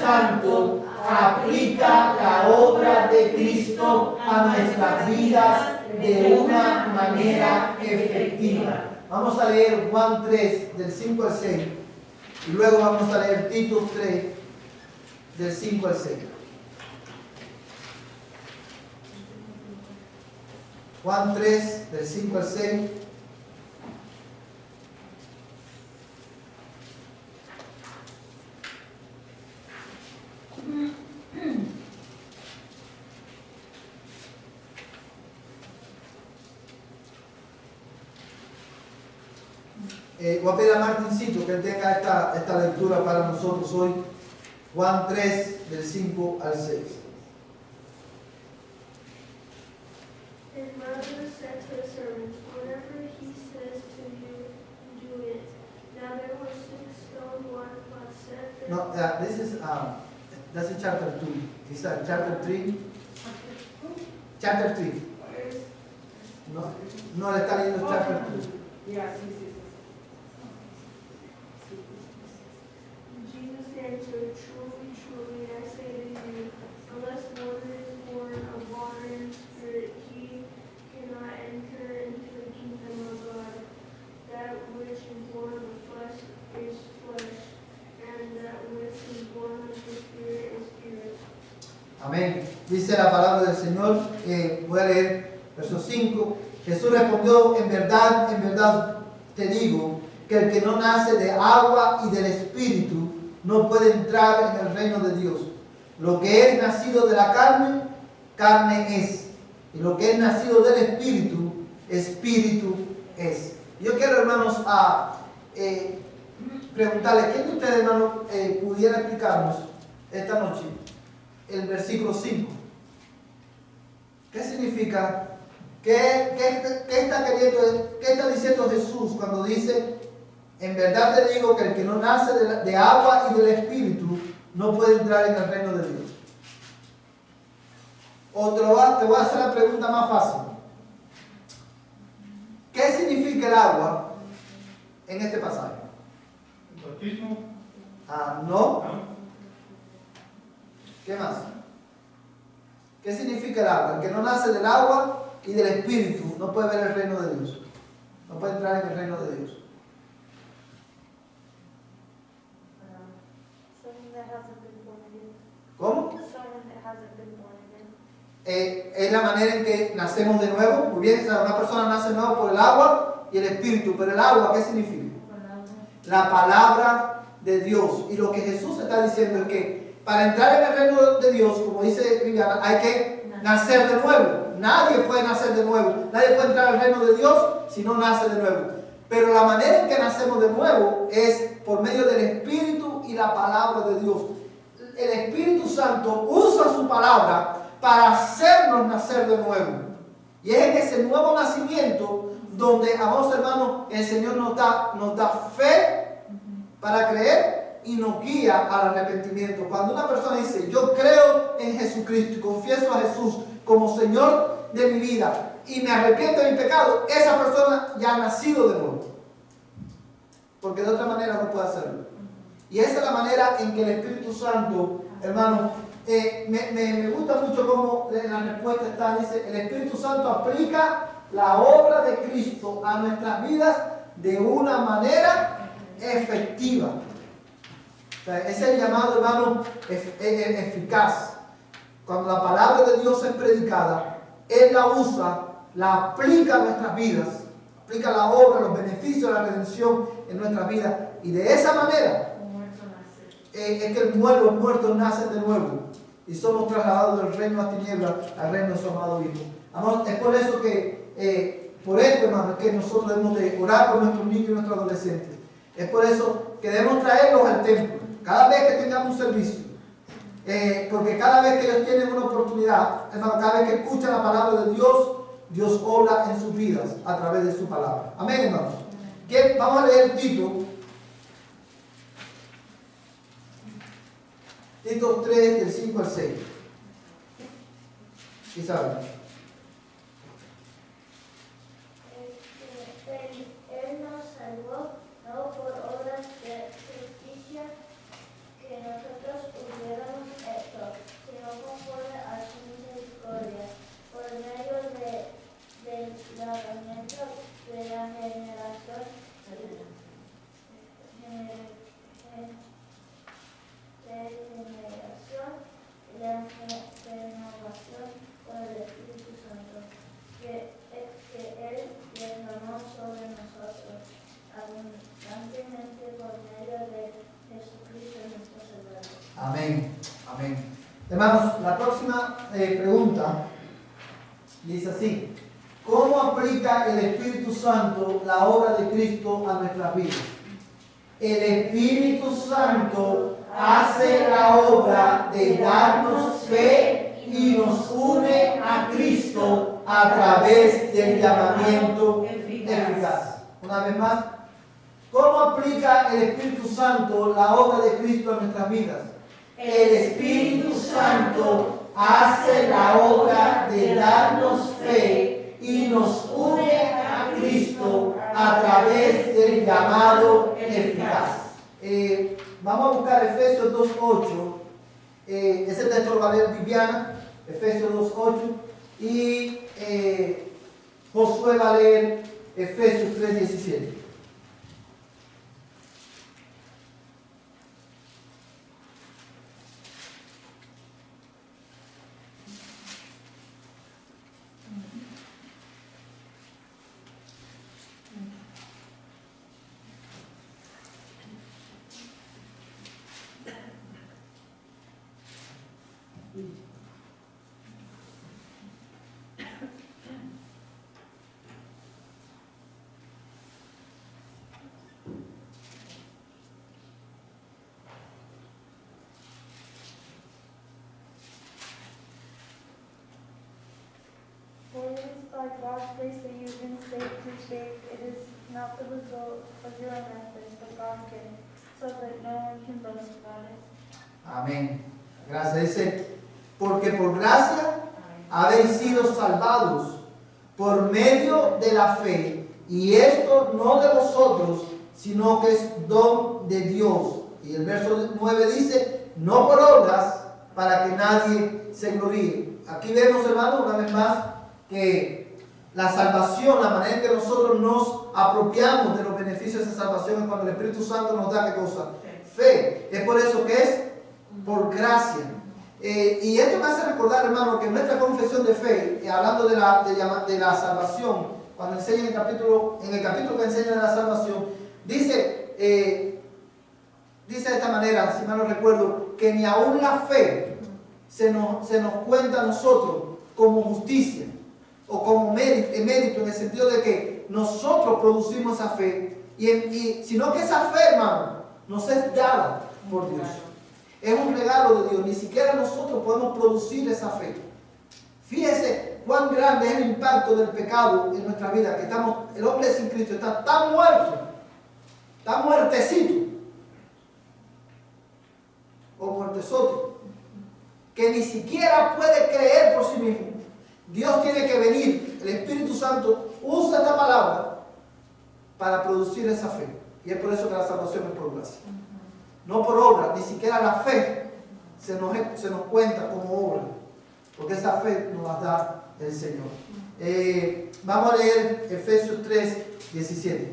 Santo aplica la obra de Cristo a nuestras vidas de una manera efectiva. Vamos a leer Juan 3, del 5 al 6. Y luego vamos a leer Tito 3, del 5 al 6. Juan 3, del 5 al 6. Voy a pedir a Martincito que él tenga esta lectura para nosotros hoy. Juan 3, del 5 al 6. His mother said to the servants, "Whatever he says to you, do it." Now there were 6 stone waterpots set there. No, this is that's in chapter 2. It's chapter 3. Chapter 3. No, le está leyendo chapter 2. Jesus answered, "Truly, truly, I say to you, unless one is born of water and spirit, he cannot enter into the kingdom of God. That which is born of the flesh is flesh, and that which is born of the spirit is spirit." Amén. Dice la palabra del Señor, voy a leer verso 5. Jesús respondió, en verdad te digo, que el que no nace de agua y del Espíritu no puede entrar en el reino de Dios. Lo que es nacido de la carne, carne es. Y lo que es nacido del Espíritu, Espíritu es. Yo quiero, hermanos, preguntarle, ¿quién de ustedes, hermanos, pudiera explicarnos esta noche el versículo 5? ¿Qué significa? ¿Qué está diciendo Jesús cuando dice, en verdad te digo que el que no nace de agua y del Espíritu no puede entrar en el reino de Dios? O te voy a hacer la pregunta más fácil. ¿Qué significa el agua en este pasaje? ¿El bautismo? No. ¿Qué más? ¿Qué significa el agua? El que no nace del agua y del Espíritu no puede ver el reino de Dios. No puede entrar en el reino de Dios. ¿Cómo? Es la manera en que nacemos de nuevo. Muy bien, una persona nace de nuevo por el agua y el Espíritu. Pero el agua, ¿qué significa? La palabra de Dios. Y lo que Jesús está diciendo es que para entrar en el reino de Dios, como dice Viviana, hay que nacer de nuevo. Nadie puede nacer de nuevo. Nadie puede entrar al reino de Dios si no nace de nuevo. Pero la manera en que nacemos de nuevo es por medio del Espíritu y la palabra de Dios. El Espíritu Santo usa su palabra para hacernos nacer de nuevo. Y es en ese nuevo nacimiento donde, amados hermanos, el Señor nos da fe para creer y nos guía al arrepentimiento. Cuando una persona dice, yo creo en Jesucristo y confieso a Jesús como Señor de mi vida y me arrepiento de mi pecado, esa persona ya ha nacido de nuevo. Porque de otra manera no puede hacerlo. Y esa es la manera en que el Espíritu Santo, hermano, me gusta mucho cómo la respuesta está. Dice, el Espíritu Santo aplica la obra de Cristo a nuestras vidas de una manera efectiva. O sea, ese es el llamado, hermano, eficaz. Cuando la palabra de Dios es predicada, Él la usa, la aplica a nuestras vidas, aplica la obra, los beneficios de la redención en nuestras vidas. Y de esa manera es que los muertos nacen de nuevo y somos trasladados del reino a tinieblas al reino de su amado Hijo. Amor, es por eso que, por esto, hermano, que nosotros debemos de orar por nuestros niños y nuestros adolescentes. Es por eso que debemos traerlos al templo cada vez que tengamos un servicio. Porque cada vez que ellos tienen una oportunidad, hermano, cada vez que escuchan la palabra de Dios, Dios obra en sus vidas a través de su palabra. Amén, hermanos. Vamos a leer Tito. Tito 3, del 5 al 6. ¿Qué saben? Él nos salvó no por obras de justicia que nosotros hubiéramos renovación con el Espíritu Santo, que Él derramó sobre nosotros abundantemente por medio de Jesucristo nuestro Señor. Amén. Amén. Hermanos, la próxima pregunta dice así: ¿cómo aplica el Espíritu Santo la obra de Cristo a nuestras vidas? El Espíritu Santo hace la obra de darnos fe y nos une a Cristo a través del llamamiento eficaz. Una vez más, ¿cómo aplica el Espíritu Santo la obra de Cristo a nuestras vidas? El Espíritu Santo hace la obra de darnos fe y nos une a Cristo a través del llamado eficaz. Vamos a buscar Efesios 2.8. Ese texto lo va a leer Viviana, Efesios 2.8. Y Josué va a leer Efesios 3.17. For it is by God's grace that you have been saved through faith. It is not the result of your own efforts, but God's gift, so that no one can boast about it. Amén. Gracias. Dice, porque por gracia habéis sido salvados por medio de la fe, y esto no de vosotros, sino que es don de Dios. Y el verso 9 dice, no por obras, para que nadie se gloríe. Aquí vemos, hermanos, una vez más, que la salvación, la manera en que nosotros nos apropiamos de los beneficios de esa salvación es cuando el Espíritu Santo nos da, ¿qué cosa? Fe. Es por eso que es por gracia. Y esto me hace recordar, hermano, que nuestra confesión de fe, hablando de la salvación, cuando enseña en el capítulo que enseña de la salvación, dice de esta manera, si mal no recuerdo, que ni aún la fe se nos cuenta a nosotros como justicia o como mérito, en el sentido de que nosotros producimos esa fe, sino que esa fe, hermano, nos es dada por Dios. Es un regalo de Dios. Ni siquiera nosotros podemos producir esa fe. Fíjese cuán grande es el impacto del pecado en nuestra vida, que el hombre sin Cristo está tan muerto, tan muertecito, o muertesote, que ni siquiera puede creer por sí mismo. Dios tiene que venir, el Espíritu Santo usa esta palabra para producir esa fe. Y es por eso que la salvación es por gracia. No por obra, ni siquiera la fe se nos cuenta como obra, porque esa fe nos la da el Señor. Vamos a leer Efesios 3, 16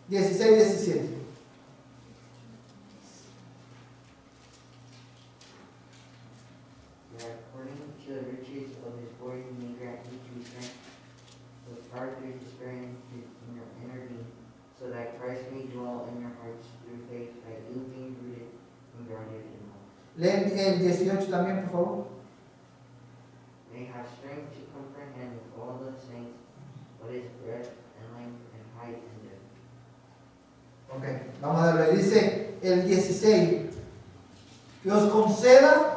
y 17. According to the riches of his glory, he may grant you to strength with power through his Spirit in your inner being, so that Christ may dwell in your hearts through faith, that you being rooted and grounded in love. Leen el 18 también, por favor. May have strength to comprehend with all the saints what is breadth and length and height and depth. Ok, vamos a ver, dice el 16, que os conceda.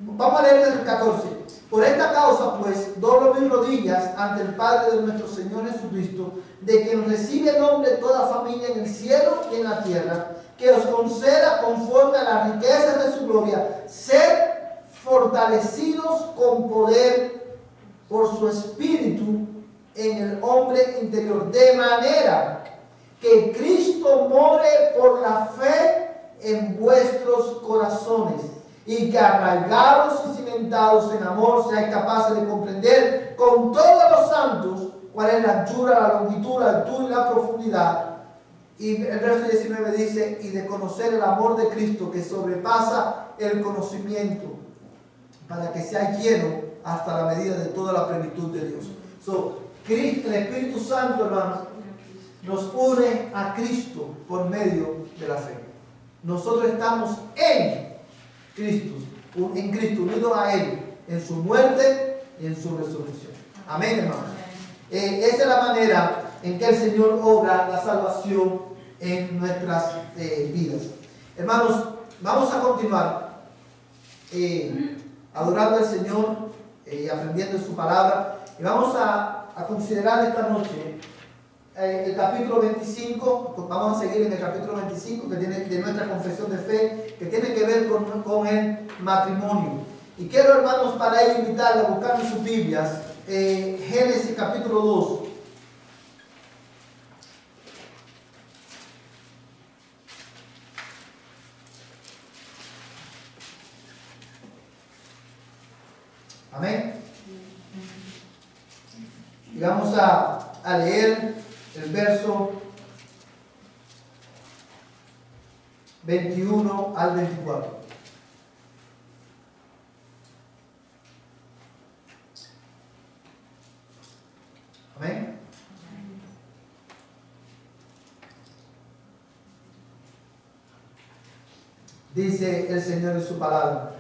Vamos a leer el 14. Por esta causa, pues, doblo mis rodillas ante el Padre de nuestro Señor Jesucristo, de quien recibe nombre toda familia en el cielo y en la tierra, que os conceda conforme a las riquezas de su gloria, ser fortalecidos con poder por su Espíritu en el hombre interior, de manera que Cristo more por la fe en vuestros corazones, y que arraigados y cimentados en amor seáis capaces de comprender con todos los santos cuál es la anchura, la longitud, la altura y la profundidad. Y el verso 19 dice, y de conocer el amor de Cristo que sobrepasa el conocimiento, para que sea lleno hasta la medida de toda la plenitud de Dios. Cristo, el Espíritu Santo, hermanos, nos une a Cristo por medio de la fe. Nosotros estamos en Cristo, unidos a Él, en su muerte y en su resurrección. Amén, hermanos. Esa es la manera en que el Señor obra la salvación en nuestras vidas. Hermanos, vamos a continuar adorando al Señor y aprendiendo su palabra. Y vamos a considerar esta noche el capítulo 25. Vamos a seguir en el capítulo 25 que tiene de nuestra confesión de fe, que tiene que ver con el matrimonio. Y quiero, hermanos, para ello invitarles a buscar en sus Biblias Génesis capítulo 2. Amén. Y vamos a leer el verso 21 al 24. Amén. Dice el Señor en su palabra.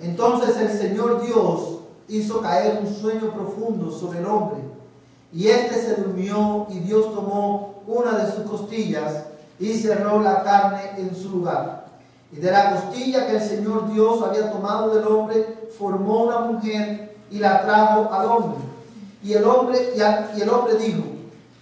Entonces el Señor Dios hizo caer un sueño profundo sobre el hombre, y éste se durmió, y Dios tomó una de sus costillas y cerró la carne en su lugar. Y de la costilla que el Señor Dios había tomado del hombre, formó una mujer y la trajo al hombre. Y el hombre dijo: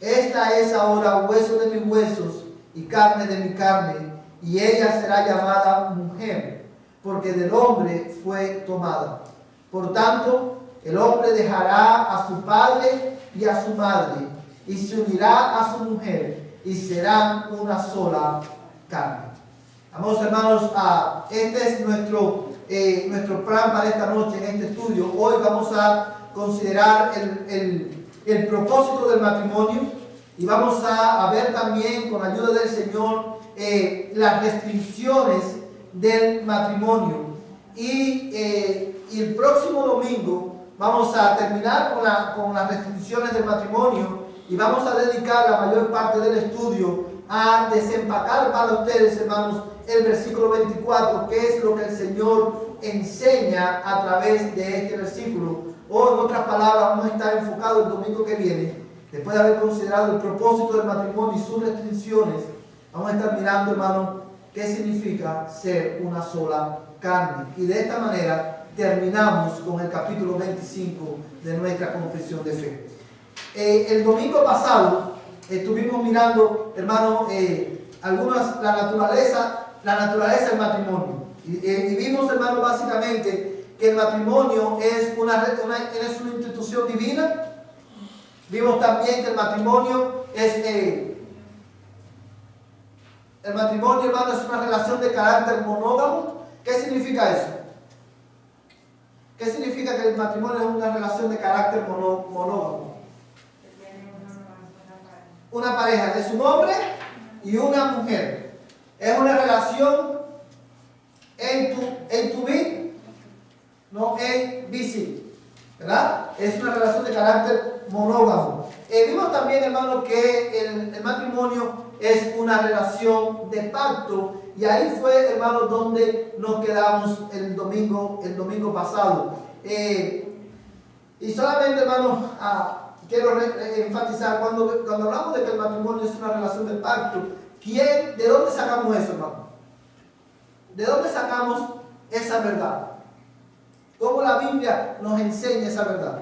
esta es ahora hueso de mis huesos y carne de mi carne, y ella será llamada mujer, porque del hombre fue tomada. Por tanto, el hombre dejará a su padre y a su madre, y se unirá a su mujer, y serán una sola carne. Vamos, hermanos, este es nuestro plan para esta noche en este estudio. Hoy vamos a considerar el propósito del matrimonio, y vamos a ver también, con la ayuda del Señor, las restricciones del matrimonio. Y el próximo domingo vamos a terminar con las restricciones del matrimonio, y vamos a dedicar la mayor parte del estudio a desempacar para ustedes, hermanos, el versículo 24, que es lo que el Señor enseña a través de este versículo. O en otras palabras, vamos a estar enfocados el domingo que viene, después de haber considerado el propósito del matrimonio y sus restricciones. Vamos a estar mirando, hermano, qué significa ser una sola carne. Y de esta manera terminamos con el capítulo 25 de nuestra confesión de fe. El domingo pasado estuvimos mirando, hermano, la naturaleza del matrimonio. Y vimos, hermano, básicamente que el matrimonio es una institución divina. Vimos también que el matrimonio, hermano, es una relación de carácter monógamo. ¿Qué significa eso? ¿Qué significa que el matrimonio es una relación de carácter monógamo? Una pareja es un hombre y una mujer. Es una relación en tu vid, no en bici, ¿verdad? Es una relación de carácter monógamo. Vimos también, hermano, que el matrimonio es una relación de pacto, y ahí fue, hermano, donde nos quedamos el domingo pasado. Y solamente, hermano, quiero enfatizar, cuando hablamos de que el matrimonio es una relación de pacto, ¿de dónde sacamos eso, hermano? ¿De dónde sacamos esa verdad? ¿Cómo la Biblia nos enseña esa verdad?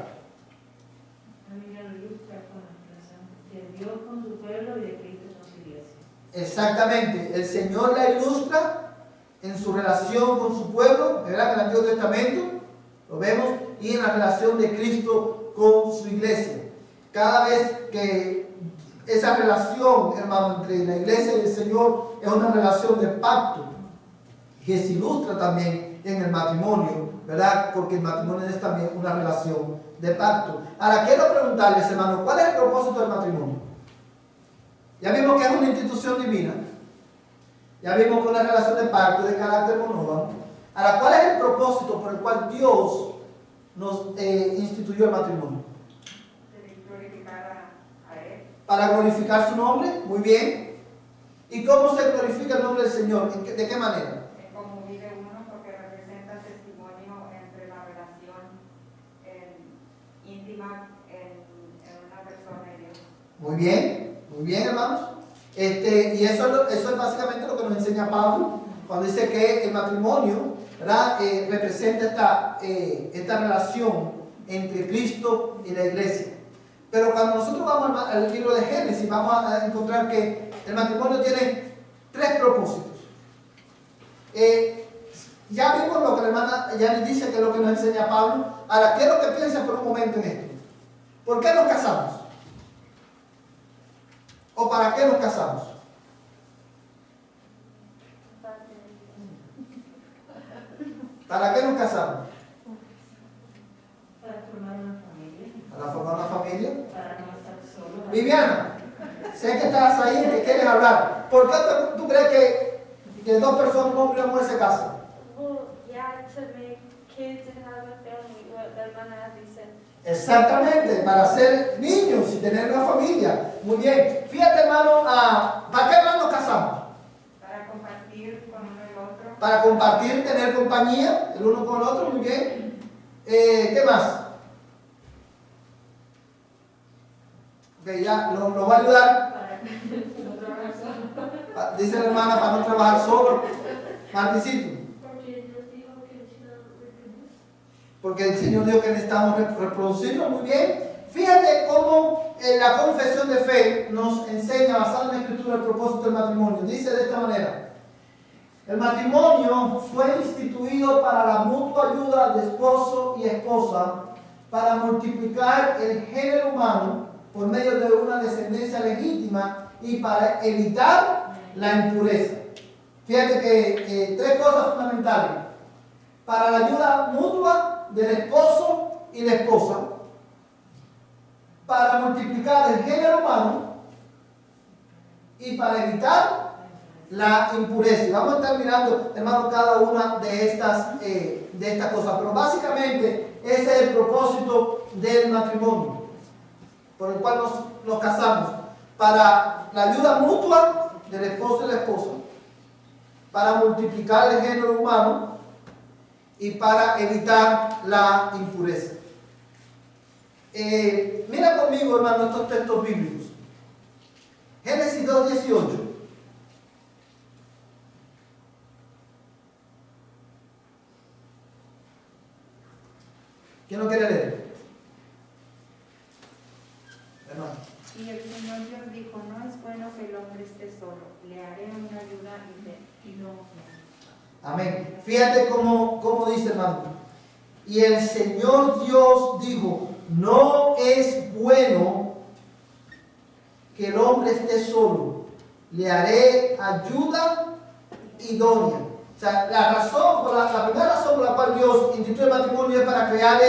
La Biblia lo ilustra con la relación de Dios con su pueblo y de Cristo con su iglesia. Exactamente, el Señor la ilustra en su relación con su pueblo, ¿verdad? En el Antiguo Testamento lo vemos, y en la relación de Cristo con su iglesia. Cada vez que esa relación, hermano, entre la iglesia y el Señor es una relación de pacto, que se ilustra también en el matrimonio, ¿verdad? Porque el matrimonio es también una relación de pacto. Ahora quiero preguntarles, hermano, ¿cuál es el propósito del matrimonio? Ya vimos que es una institución divina. Ya vimos que es una relación de pacto de carácter monógamo. Ahora, ¿cuál es el propósito propósito por el cual Dios nos instituyó el matrimonio? Glorificar a Él. Para glorificar su nombre, muy bien. ¿Y cómo se glorifica el nombre del Señor? ¿De qué manera? Como vive uno, porque representa testimonio entre la relación íntima en una persona y Dios. Muy bien, hermanos. Y eso es básicamente lo que nos enseña Pablo cuando dice que el matrimonio, ¿verdad? Representa esta relación entre Cristo y la iglesia. Pero cuando nosotros vamos al libro de Génesis, vamos a encontrar que el matrimonio tiene 3 propósitos. Ya vimos lo que la hermana ya dice, que es lo que nos enseña Pablo. Ahora, quiero que piensen por un momento en esto. ¿Por qué nos casamos? ¿O para qué nos casamos? ¿Para qué nos casamos? Para formar una familia. ¿Para formar una familia? Para no estar solo. Viviana, sé que estás ahí y que quieres hablar. ¿Por qué tú crees que 2 personas, un hombre y una mujer, se casan? Well, yeah, to make kids and have a family, what the hermana dice. Exactamente, para ser niños y tener una familia. Muy bien. Fíjate, hermano, ¿para qué hermano nos casamos? Para compartir con uno y el otro. Para compartir, tener compañía, el uno con el otro, muy bien. ¿Qué más? Ok, ya, nos va a ayudar. Para no trabajar solo. Dice la hermana, para no trabajar solo. Marticito. Porque el Señor dijo que necesitamos reproducirlo. Muy bien. Fíjate cómo la confesión de fe nos enseña, basada en la Escritura, el propósito del matrimonio. Dice de esta manera: el matrimonio fue instituido para la mutua ayuda de esposo y esposa, para multiplicar el género humano por medio de una descendencia legítima y para evitar la impureza. Fíjate que 3 cosas fundamentales: para la ayuda mutua del esposo y la esposa, para multiplicar el género humano y para evitar la impureza. Y vamos a estar mirando, hermano, cada una de estas cosas, pero básicamente ese es el propósito del matrimonio, por el cual nos casamos: para la ayuda mutua del esposo y la esposa, para multiplicar el género humano y para evitar la impureza. Mira conmigo, hermano, estos textos bíblicos. Génesis 2:18. ¿Quién lo quiere leer? Hermano. Y el Señor Dios dijo, no es bueno que el hombre esté solo, le haré una ayuda idónea. Amén. Fíjate cómo dice, hermano. Y el Señor Dios dijo, no es bueno que el hombre esté solo, le haré ayuda idónea. O sea, la primera razón por la cual Dios instituyó el matrimonio es para crear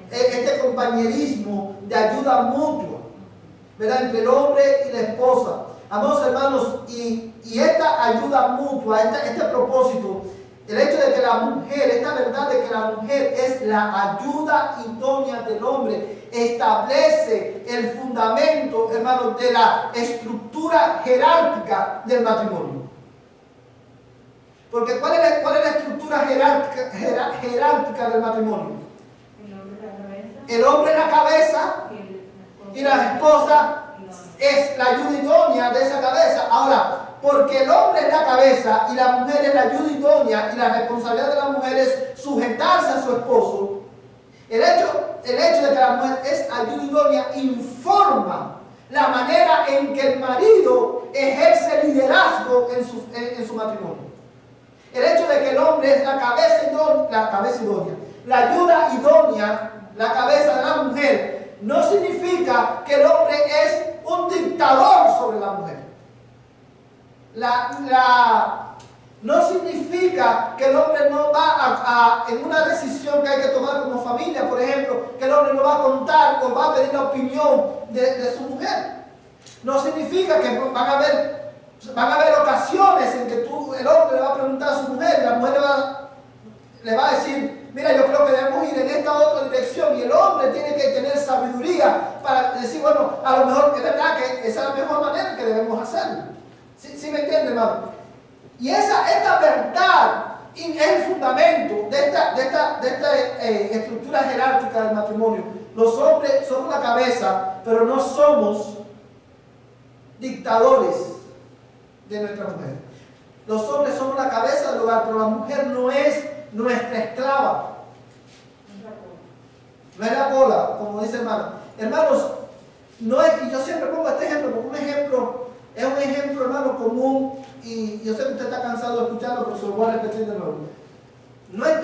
este compañerismo de ayuda mutua, ¿verdad?, entre el hombre y la esposa. Amados hermanos, y esta ayuda mutua, este propósito, el hecho de que la mujer, esta verdad de que la mujer es la ayuda idónea del hombre, establece el fundamento, hermanos, de la estructura jerárquica del matrimonio. Porque ¿cuál es la estructura jerárquica del matrimonio? El hombre es la cabeza y la esposa es la ayuda idónea de esa cabeza. Ahora, porque el hombre es la cabeza y la mujer es la ayuda idónea y la responsabilidad de la mujer es sujetarse a su esposo, el hecho de que la mujer es ayuda idónea informa la manera en que el marido ejerce liderazgo en su matrimonio. El hecho de que el hombre es la cabeza idónea, la ayuda idónea, la cabeza de la mujer, no significa que el hombre es un dictador sobre la mujer. No significa que el hombre no va en una decisión que hay que tomar como familia, por ejemplo, que el hombre no va a contar o va a pedir la opinión de su mujer. No significa que van a haber ocasiones en que el hombre le va a preguntar a su mujer y la mujer le va le va a decir, mira, yo creo que debemos ir en esta otra dirección, y el hombre tiene que tener sabiduría para decir, bueno, a lo mejor es verdad que esa es la mejor manera que debemos hacerlo. ¿Sí me entiende, hermano? Y esta verdad es el fundamento de esta estructura jerárquica del matrimonio. Los hombres somos la cabeza, pero no somos dictadores de nuestra mujer. Los hombres somos la cabeza del hogar, pero la mujer no es nuestra esclava. No es la cola, como dice hermano. Hermanos, no es, y yo siempre pongo este ejemplo, porque es un ejemplo, hermano, común, y yo sé que usted está cansado de escucharlo, pero se lo voy a repetir de nuevo. No es,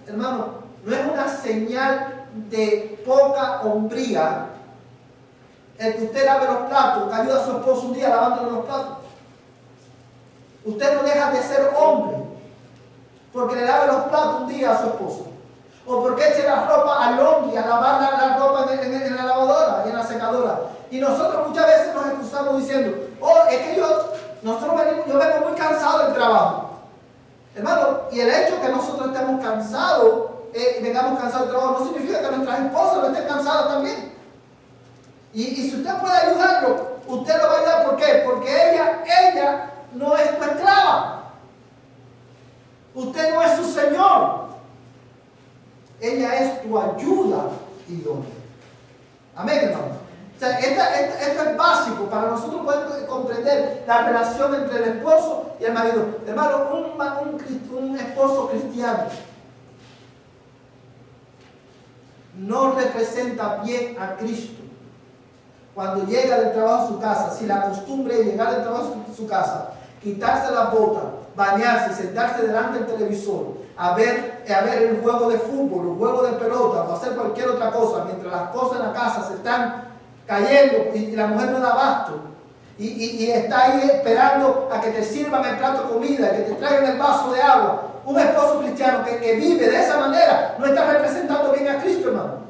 hermano, no es una señal de poca hombría el que usted lave los platos, que ayuda a su esposo un día lavándole los platos. Usted no deja de ser hombre porque le lave los platos un día a su esposo, o porque eche la ropa al laundry, a lavar la ropa en la lavadora y en la secadora. Y nosotros muchas veces nos excusamos diciendo, oh, es que yo vengo muy cansado del trabajo. Hermano, y el hecho de que nosotros estemos cansados, vengamos cansados del trabajo, no significa que nuestras esposas no estén cansadas también. Y si usted puede ayudarlo, usted lo va a ayudar. ¿Por qué? Porque ella no es tu esclava. Usted no es su señor. Ella es tu ayuda idónea. Amén, hermano. O sea, esto es básico para nosotros poder comprender la relación entre el esposo y el marido. Hermano, un esposo cristiano no representa bien a Cristo. Cuando llega del trabajo a su casa, si la costumbre es llegar del trabajo a su casa, quitarse las botas, bañarse y sentarse delante del televisor a ver el juego de fútbol, el juego de pelota o hacer cualquier otra cosa mientras las cosas en la casa se están cayendo y la mujer no da abasto y está ahí esperando a que te sirvan el plato de comida, que te traigan el vaso de agua. Un esposo cristiano que vive de esa manera no está representando bien a Cristo, hermano.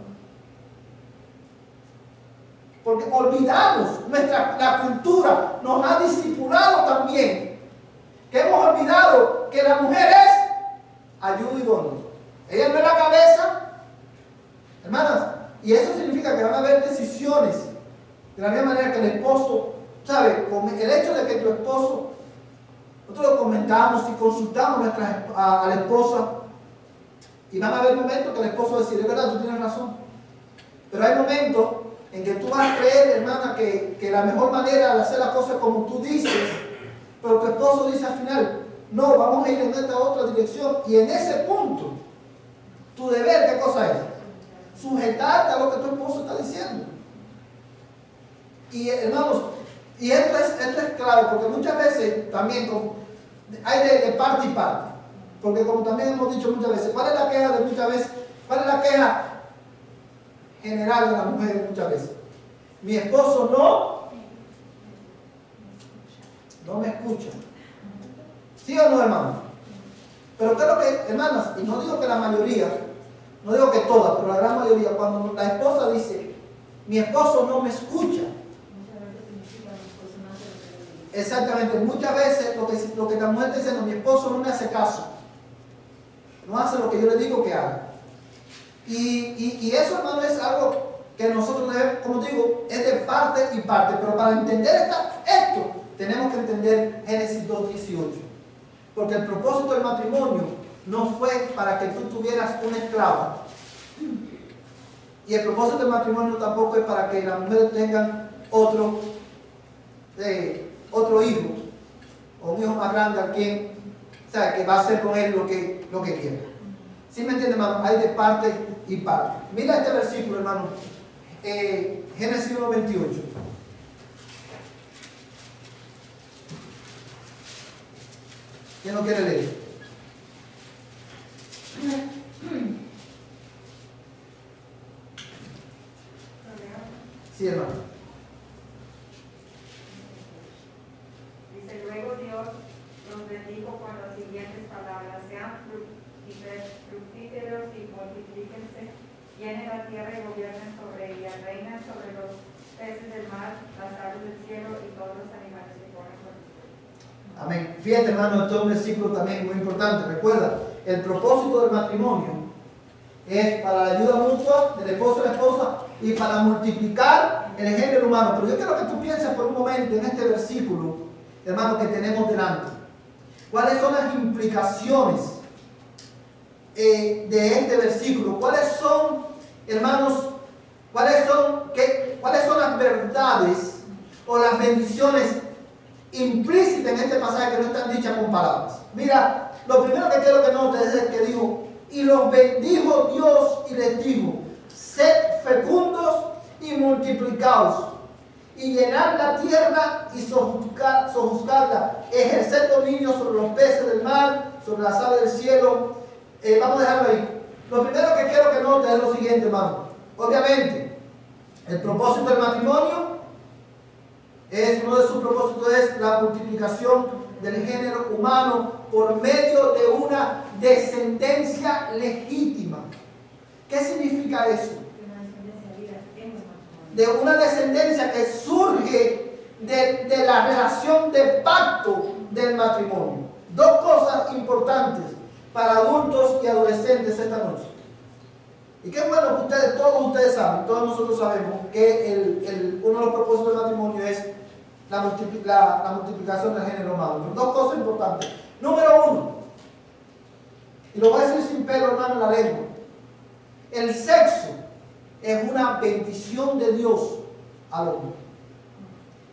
Porque olvidamos, la cultura nos ha discipulado también, que hemos olvidado que la mujer es ayuda idónea. Ella no es la cabeza, hermanas, y eso significa que van a haber decisiones de la misma manera que el esposo, ¿sabe? Con el hecho de que tu esposo, nosotros lo comentamos y consultamos a la esposa, y van a haber momentos que el esposo va a decir, es verdad, tú tienes razón, pero hay momentos en que tú vas a creer, hermana, que la mejor manera de hacer las cosas es como tú dices, pero tu esposo dice al final, no, vamos a ir en esta otra dirección, y en ese punto, tu deber, ¿qué cosa es? Sujetarte a lo que tu esposo está diciendo. Y hermanos, y esto es clave, porque muchas veces también hay de parte y parte, porque como también hemos dicho muchas veces, ¿cuál es la queja de muchas veces? ¿Cuál es la queja general de las mujeres muchas veces? Mi esposo no me escucha. ¿Sí o no, hermano? Pero creo que, hermanas, y no digo que la mayoría, no digo que todas, pero la gran mayoría, cuando la esposa dice, mi esposo no me escucha. Exactamente, muchas veces lo que la mujer está diciendo, mi esposo no me hace caso. No hace lo que yo le digo que haga. Y eso, hermano, es algo que nosotros debemos, como digo, es de parte y parte. Pero para entender esto, tenemos que entender Génesis 2:18. Porque el propósito del matrimonio no fue para que tú tuvieras una esclava. Y el propósito del matrimonio tampoco es para que las mujeres tengan otro hijo, o un hijo más grande a quien, o sea, que va a hacer con él lo que quiera. ¿Sí me entiende, hermano? Hay de parte y parte. Mira este versículo, hermano. Génesis 1:28. ¿Quién lo quiere leer? Sí, hermano. Dice, luego Dios los bendijo con las siguientes palabras: sean fructíferos y multiplíquense, llenen la tierra y gobiernen sobre ella, reinan sobre los peces del mar, las aves del cielo y todos los animales que corren por el suelo. Amén. Fíjate, hermano, esto es un versículo también muy importante. Recuerda, el propósito del matrimonio es para la ayuda mutua del esposo y la esposa y para multiplicar el género humano. Pero yo quiero que tú pienses por un momento en este versículo, hermano, que tenemos delante. ¿Cuáles son las implicaciones de este versículo? ¿Cuáles son, hermanos, cuáles son las verdades o las bendiciones implícitas en este pasaje que no están dichas con palabras? Mira, lo primero que quiero que notes es el que dijo: y los bendijo Dios y les dijo, sed fecundos y multiplicaos, y llenad la tierra y sojuzgadla, ejerced dominio sobre los peces del mar, sobre las aves del cielo. Vamos a dejarlo ahí. Lo primero que quiero que notes es lo siguiente, hermano. Obviamente, el propósito del matrimonio uno de sus propósitos es la multiplicación del género humano por medio de una descendencia legítima. ¿Qué significa eso? De una descendencia que surge de la relación de pacto del matrimonio. Dos cosas importantes para adultos y adolescentes esta noche. Y qué bueno que todos ustedes saben, todos nosotros sabemos que uno de los propósitos del matrimonio es la multiplicación del género humano. Pero dos cosas importantes. Número uno, y lo voy a decir sin pelo, hermano, en la lengua: el sexo es una bendición de Dios al hombre.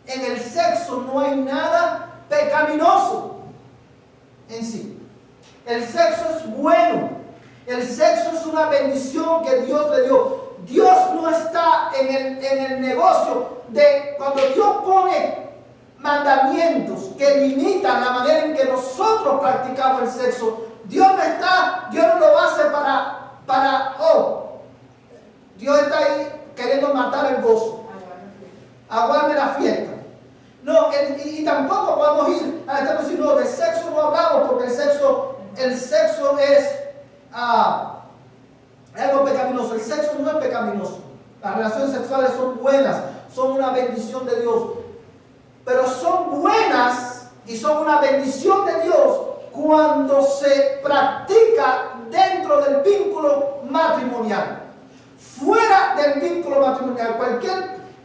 En el sexo no hay nada pecaminoso en sí. El sexo es bueno. El sexo es una bendición que Dios le dio. Dios no está en el negocio de cuando Dios pone mandamientos que limitan la manera en que nosotros practicamos el sexo. Dios no lo hace Dios está ahí queriendo matar el gozo, aguarme la fiesta. No, y tampoco podemos ir a estar diciendo de sexo no hablamos, porque el sexo es algo pecaminoso. El sexo no es pecaminoso. Las relaciones sexuales son buenas, son una bendición de Dios. Pero son buenas y son una bendición de Dios cuando se practica dentro del vínculo matrimonial. Fuera del vínculo matrimonial,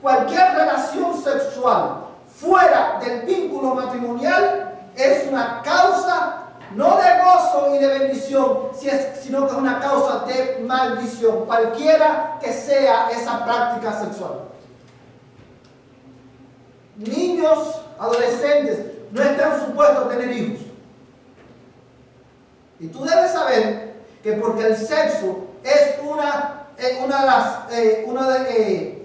cualquier relación sexual fuera del vínculo matrimonial es una causa no de gozo y de bendición, sino que es una causa de maldición, cualquiera que sea esa práctica sexual. Niños, adolescentes, no están supuestos a tener hijos. Y tú debes saber que porque el sexo es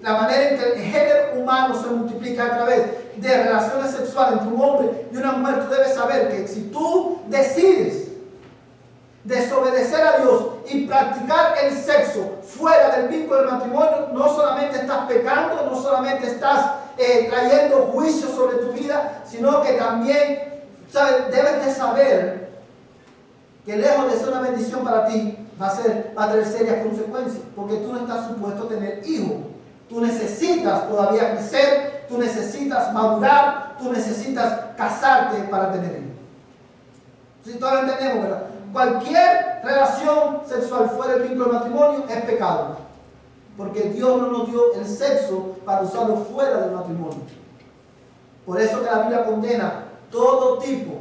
la manera en que el género humano se multiplica a través de relaciones sexuales entre un hombre y una mujer, tú debes saber que si tú decides desobedecer a Dios y practicar el sexo fuera del vínculo del matrimonio, no solamente estás pecando, no solamente estás trayendo juicio sobre tu vida, sino que también debes de saber que lejos de ser una bendición para ti, va a tener serias consecuencias, porque tú no estás supuesto a tener hijos. Tú necesitas todavía crecer, tú necesitas madurar, tú necesitas casarte para tener hijos. Si todos lo entendemos, ¿verdad? Cualquier relación sexual fuera del vínculo del matrimonio es pecado, porque Dios no nos dio el sexo para usarlo fuera del matrimonio. Por eso que la Biblia condena todo tipo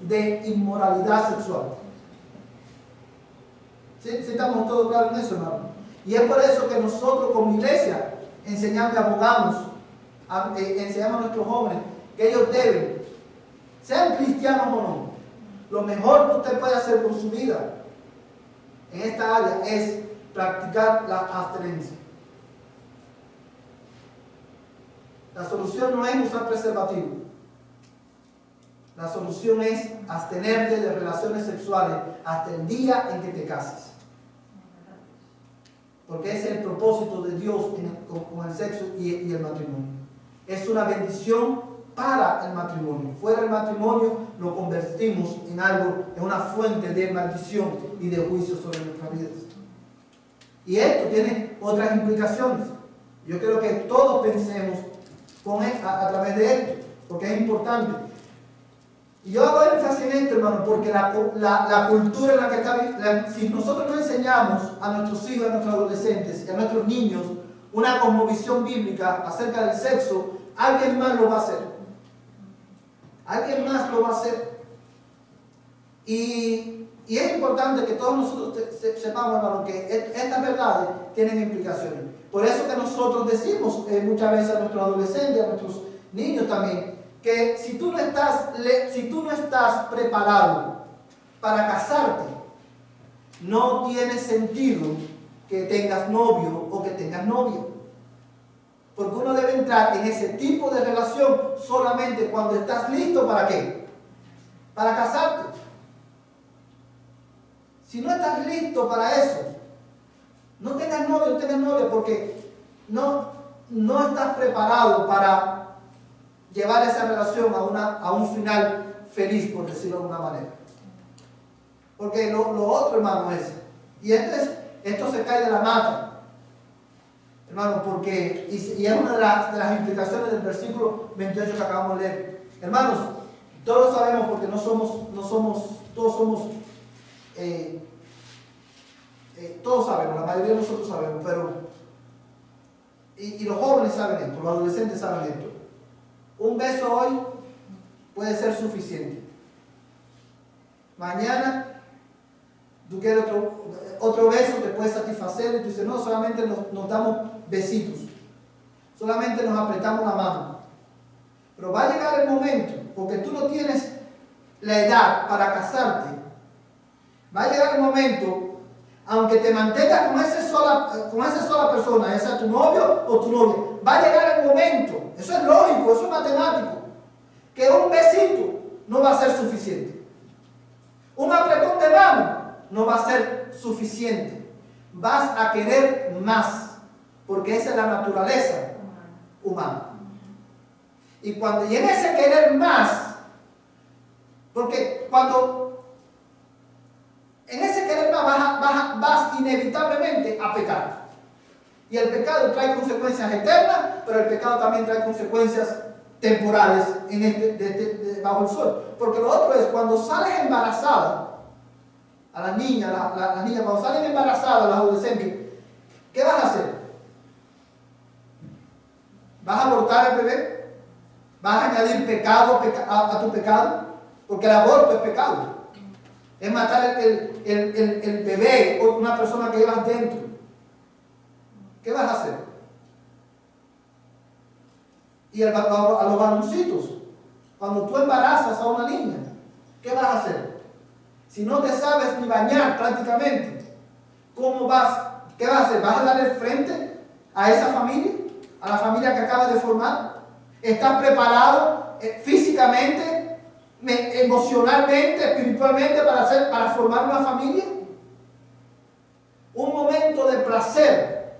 de inmoralidad sexual. ¿Sí estamos todos claros en eso, hermano? Y es por eso que nosotros como iglesia enseñamos y abogamos, enseñamos a nuestros jóvenes que ellos deben, sean cristianos o no, lo mejor que usted puede hacer con su vida en esta área es practicar la abstinencia. La solución no es usar preservativo. La solución es abstenerte de relaciones sexuales hasta el día en que te cases. Porque ese es el propósito de Dios con el sexo y el matrimonio. Es una bendición para el matrimonio. Fuera del matrimonio lo convertimos en una fuente de maldición y de juicio sobre nuestras vidas. Y esto tiene otras implicaciones. Yo quiero que todos pensemos a través de esto, porque es importante. Y yo hago énfasis en esto, hermano, porque la cultura en la que está, si nosotros no enseñamos a nuestros hijos, a nuestros adolescentes y a nuestros niños una cosmovisión bíblica acerca del sexo, alguien más lo va a hacer. Alguien más lo va a hacer. Y es importante que todos nosotros sepamos, hermano, que estas verdades tienen implicaciones. Por eso que nosotros decimos muchas veces a nuestros adolescentes, a nuestros niños también, que si tú no estás preparado para casarte, no tiene sentido que tengas novio o que tengas novia. Porque uno debe entrar en ese tipo de relación solamente cuando estás listo, ¿para qué? Para casarte. Si no estás listo para eso, no tengas novio, no tengas novia, porque no estás preparado para llevar esa relación a un final feliz, por decirlo de alguna manera. Porque lo otro, hermano, es, y esto se cae de la mata, hermano, porque, y es una de las implicaciones del versículo 28 que acabamos de leer. Hermanos, todos sabemos, porque todos sabemos, la mayoría de nosotros sabemos, pero, y los jóvenes saben esto, los adolescentes saben esto. Un beso hoy puede ser suficiente. Mañana tú quieres otro beso, te puede satisfacer y tú dices, no, solamente nos damos besitos, solamente nos apretamos la mano. Pero va a llegar el momento, porque tú no tienes la edad para casarte, va a llegar el momento, aunque te mantengas con esa sola persona, ya sea tu novio o tu novia, va a llegar el momento, eso es lógico, eso es matemático, que un besito no va a ser suficiente. Un apretón de mano no va a ser suficiente. Vas a querer más, porque esa es la naturaleza humana. Y en ese querer más, porque en ese querer más vas inevitablemente a pecar. Y el pecado trae consecuencias eternas, pero el pecado también trae consecuencias temporales bajo el sol. Porque lo otro es, cuando sales embarazada, a las niñas, cuando salen embarazadas, las adolescentes, ¿qué vas a hacer? ¿Vas a abortar el bebé? ¿Vas a añadir pecado a tu pecado? Porque el aborto es pecado. Es matar el bebé o una persona que llevas dentro. ¿Qué vas a hacer? Y a los varoncitos, cuando tú embarazas a una niña, ¿qué vas a hacer? Si no te sabes ni bañar prácticamente, ¿qué vas a hacer? ¿Vas a darle frente a esa familia? ¿A la familia que acabas de formar? ¿Estás preparado físicamente, emocionalmente, espiritualmente para formar una familia? Un momento de placer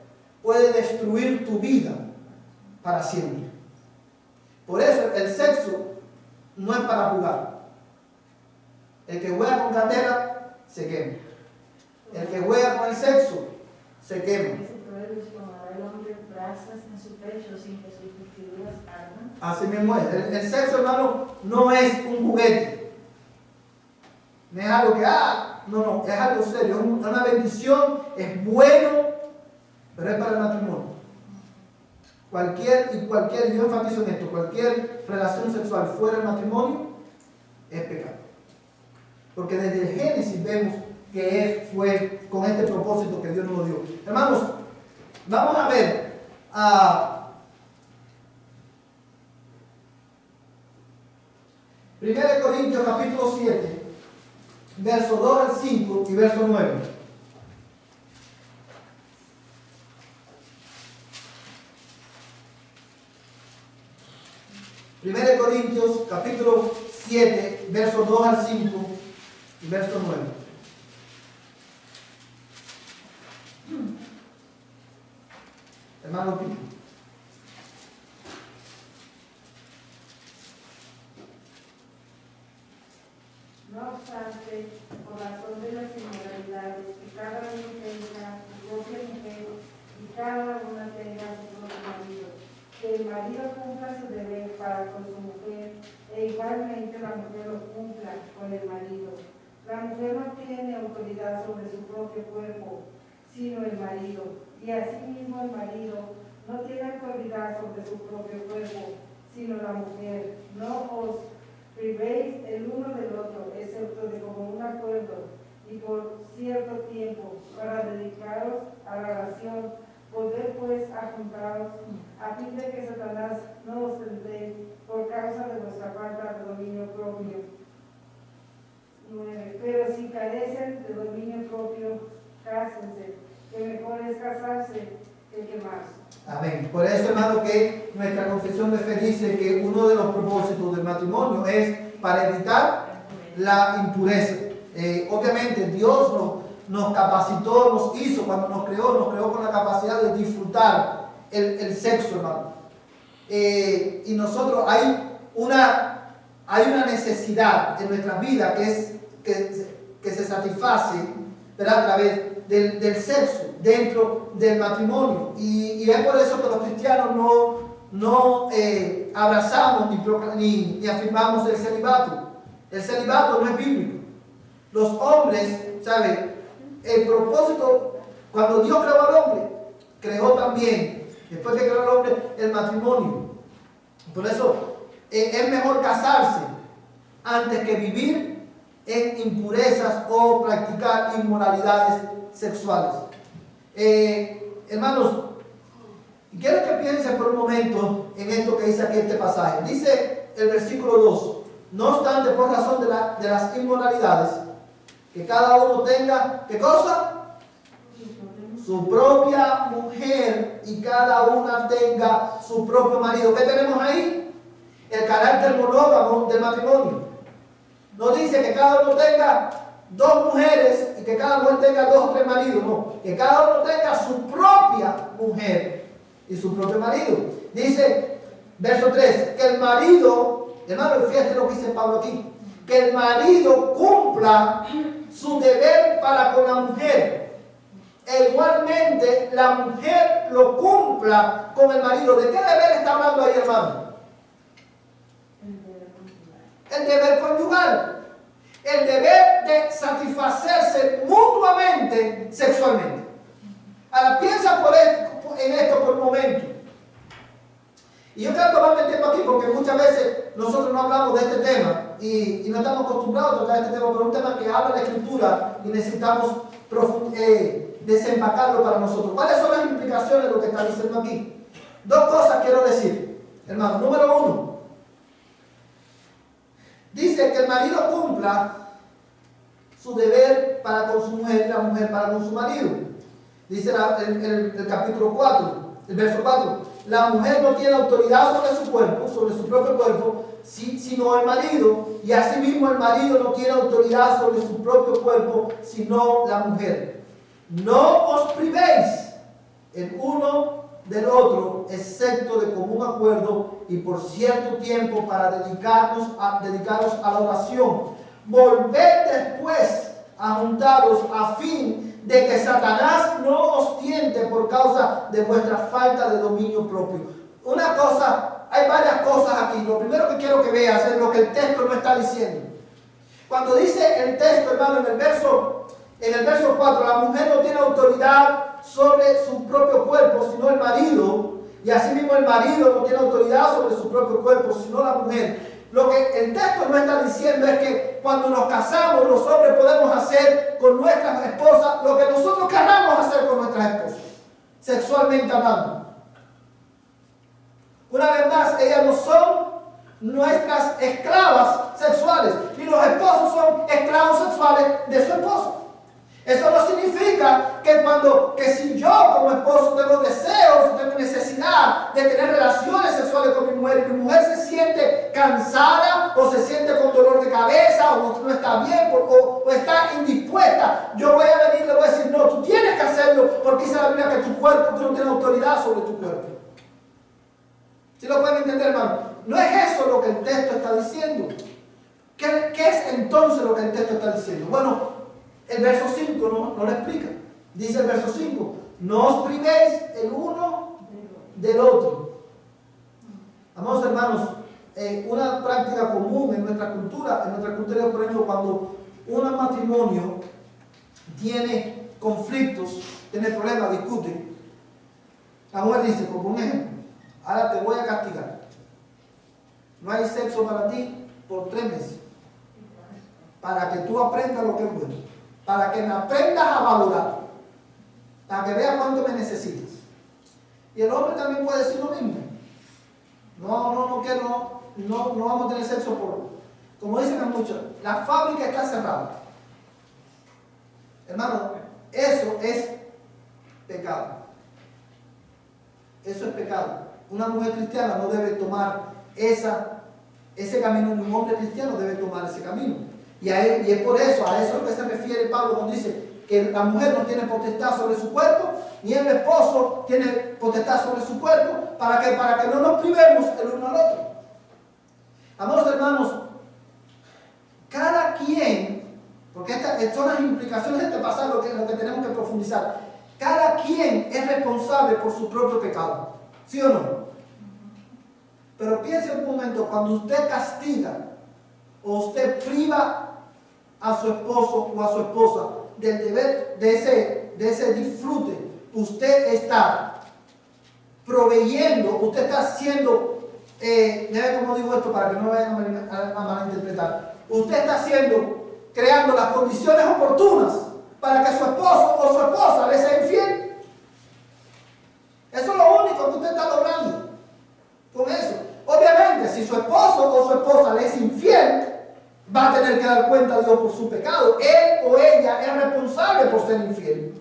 puede destruir tu vida para siempre. Por eso el sexo no es para jugar. El que juega con candela se quema. El que juega con el sexo se quema. Ese proverbio es como dar al hombre brasas en su pecho sin que sus vestiduras ardan. Así mismo es. El sexo, hermano, no es un juguete. No es algo que, no, es algo serio. Es una bendición, es bueno, pero es para el matrimonio. Yo enfatizo en esto, cualquier relación sexual fuera del matrimonio es pecado. Porque desde el Génesis vemos que fue con este propósito que Dios nos lo dio. Hermanos, vamos a ver 1 Corintios capítulo 7, verso 2 al 5 y verso 9. 1 Corintios capítulo 7, verso 2 al 5 y verso 9. Hermano Pito. No obstante, por razón de las inmoralidades que cada uno tenga su propia mujer y cada una tenga su propio marido, que el marido cumpla su deber para con su mujer, e igualmente la mujer lo autoridad sobre su propio cuerpo, sino el marido. Y asimismo el marido no tiene autoridad sobre su propio cuerpo, sino la mujer. No os privéis el uno del otro, excepto de común acuerdo, y por cierto tiempo, para dedicaros a la oración. Poder pues ajuntaros, a fin de que Satanás no os tente por causa de vuestra falta de dominio propio. 9. Pero si carecen de dominio propio, cásense, que mejor es casarse que quemarse. Amén. Por eso, hermano, que nuestra confesión de fe dice que uno de los propósitos del matrimonio es para evitar la impureza. Obviamente Dios nos capacitó, nos hizo, cuando nos creó con la capacidad de disfrutar el sexo, hermano. Y nosotros hay una necesidad en nuestras vidas que se satisface, ¿verdad?, a través del sexo dentro del matrimonio. Y es por eso que los cristianos no abrazamos ni afirmamos el celibato. El celibato no es bíblico. Los hombres, ¿sabe? El propósito, cuando Dios creó al hombre, creó también, después que creó al hombre, el matrimonio. Por eso es mejor casarse antes que vivir en impurezas o practicar inmoralidades sexuales. Hermanos, quiero que piensen por un momento en esto que dice aquí este pasaje. Dice el versículo 2: no obstante, por razón de las inmoralidades, que cada uno tenga, ¿qué cosa? Su propia mujer, y cada una tenga su propio marido. ¿Qué tenemos ahí? El carácter monógamo del matrimonio. No dice que cada uno tenga 2 mujeres y que cada mujer tenga 2 o 3 maridos. No, que cada uno tenga su propia mujer y su propio marido. Dice, verso 3, que el marido, hermano, fíjate lo que dice Pablo aquí, que el marido cumpla su deber para con la mujer. E igualmente la mujer lo cumpla con el marido. ¿De qué deber está hablando ahí, hermano? El deber conyugal. El deber de satisfacerse mutuamente sexualmente. Ahora piensa en esto por un momento. Y yo quiero tomarme el tiempo aquí porque muchas veces nosotros no hablamos de este tema y no estamos acostumbrados a tocar este tema, pero es un tema que habla de escritura y necesitamos desempacarlo para nosotros. ¿Cuáles son las implicaciones de lo que está diciendo aquí? 2 cosas quiero decir, hermano. Número 1, dice que el marido cumpla su deber para con su mujer y la mujer para con su marido. Dice el capítulo 4, el verso 4. La mujer no tiene autoridad sobre su cuerpo, sobre su propio cuerpo, sino el marido. Y asimismo el marido no tiene autoridad sobre su propio cuerpo, sino la mujer. No os privéis el uno del otro, excepto de común acuerdo y por cierto tiempo, para dedicaros a la oración. Volved después a juntaros, a fin de que Satanás no os tiente por causa de vuestra falta de dominio propio. Una cosa, hay varias cosas aquí. Lo primero que quiero que veas es lo que el texto no está diciendo. Cuando dice el texto, hermano, en el verso 4, la mujer no tiene autoridad sobre su propio cuerpo, sino el marido, y asimismo el marido no tiene autoridad sobre su propio cuerpo, sino la mujer. Lo que el texto no está diciendo es que cuando nos casamos, los hombres podemos hacer con nuestras esposas lo que nosotros queramos hacer con nuestras esposas, sexualmente hablando. Una vez más, ellas no son nuestras esclavas sexuales, y los esposos son esclavos sexuales de su esposo. Eso no significa que si yo como esposo tengo deseos, tengo necesidad de tener relaciones sexuales con mi mujer, y mi mujer se siente cansada o se siente con dolor de cabeza o no está bien o está indispuesta, yo voy a venir y le voy a decir, no, tú tienes que hacerlo porque dice la Biblia que tu cuerpo, tú no tienes autoridad sobre tu cuerpo. ¿Sí lo pueden entender, hermano? No es eso lo que el texto está diciendo. ¿Qué es entonces lo que el texto está diciendo? Bueno, el verso 5 no lo explica. Dice el verso 5, no os privéis el uno del otro. Amados hermanos, una práctica común en nuestra cultura, por ejemplo, cuando un matrimonio tiene conflictos, tiene problemas, discute, la mujer dice, como un ejemplo, ahora te voy a castigar. No hay sexo para ti por 3 meses. Para que tú aprendas lo que es bueno. Para que me aprendas a valorar. Para que veas cuánto me necesitas. Y el hombre también puede decir lo mismo. No vamos a tener sexo por... Como dicen muchos, la fábrica está cerrada. Hermano, eso es pecado. Eso es pecado. Una mujer cristiana no debe tomar ese camino, ni un hombre cristiano debe tomar ese camino. Y es por eso, a eso es lo que se refiere Pablo cuando dice que la mujer no tiene potestad sobre su cuerpo, ni el esposo tiene potestad sobre su cuerpo. ¿Para qué? Para que no nos privemos el uno al otro. Amados hermanos, cada quien, porque estas son las implicaciones de este pasaje, lo que tenemos que profundizar. Cada quien es responsable por su propio pecado. ¿Sí o no? Pero piense un momento, cuando usted castiga o usted priva a su esposo o a su esposa del deber de ese disfrute, usted está proveyendo, usted está haciendo, déjame cómo digo esto para que no me vayan a malinterpretar, usted está creando las condiciones oportunas para que su esposo o su esposa le sea infiel. Eso es lo único que usted está logrando con eso. Obviamente, si su esposo o su esposa le es infiel, va a tener que dar cuenta a Dios por su pecado. Él o ella es responsable por ser infiel.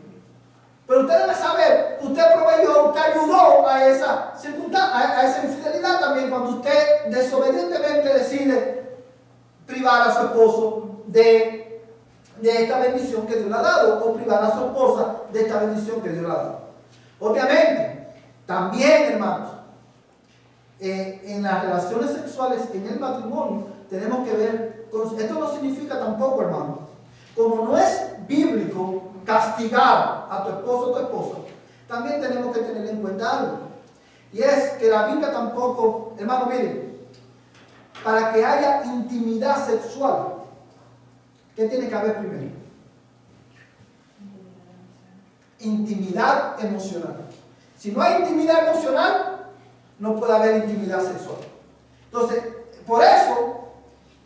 Pero usted debe saber, usted proveyó, usted ayudó a esa circunstancia, a esa infidelidad también, cuando usted desobedientemente decide privar a su esposo de esta bendición que Dios le ha dado, o privar a su esposa de esta bendición que Dios le ha dado. Obviamente, también, hermanos, en las relaciones sexuales, en el matrimonio, tenemos que ver, esto no significa tampoco, hermano, como no es bíblico castigar a tu esposo o tu esposa, también tenemos que tener en cuenta algo. Y es que la Biblia tampoco, hermano, miren, para que haya intimidad sexual, ¿qué tiene que haber primero? Intimidad emocional. Si no hay intimidad emocional, no puede haber intimidad sexual. Entonces, por eso,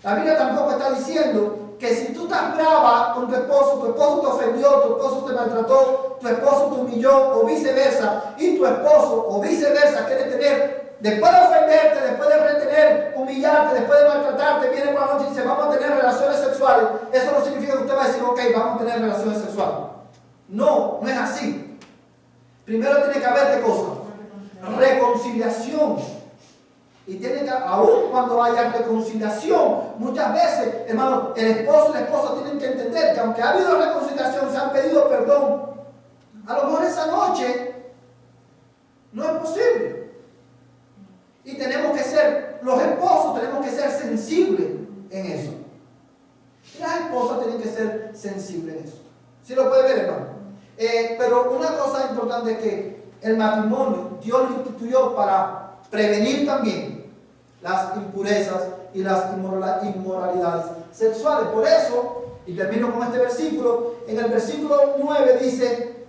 la Biblia tampoco está diciendo que si tú estás brava con tu esposo te ofendió, tu esposo te maltrató, tu esposo te humilló, o viceversa, y tu esposo o viceversa quiere tener, después de ofenderte, después de retener, humillarte, después de maltratarte, viene por la noche y dice vamos a tener relaciones sexuales. Eso no significa que usted va a decir ok, vamos a tener relaciones sexuales. No, no es así. Primero tiene que haber, ¿qué cosa? Reconciliación. Y tiene que, aún cuando haya reconciliación, muchas veces, hermano, el esposo y la esposa tienen que entender que aunque ha habido reconciliación, se han pedido perdón, a lo mejor esa noche no es posible. Y tenemos que ser, los esposos tenemos que ser sensibles en eso. Y las esposas tienen que ser sensibles en eso. ¿Sí lo puede ver, hermano? Pero una cosa importante es que el matrimonio, Dios lo instituyó para prevenir también las impurezas y las inmoralidades sexuales. Por eso, y termino con este versículo, en el versículo 9 dice,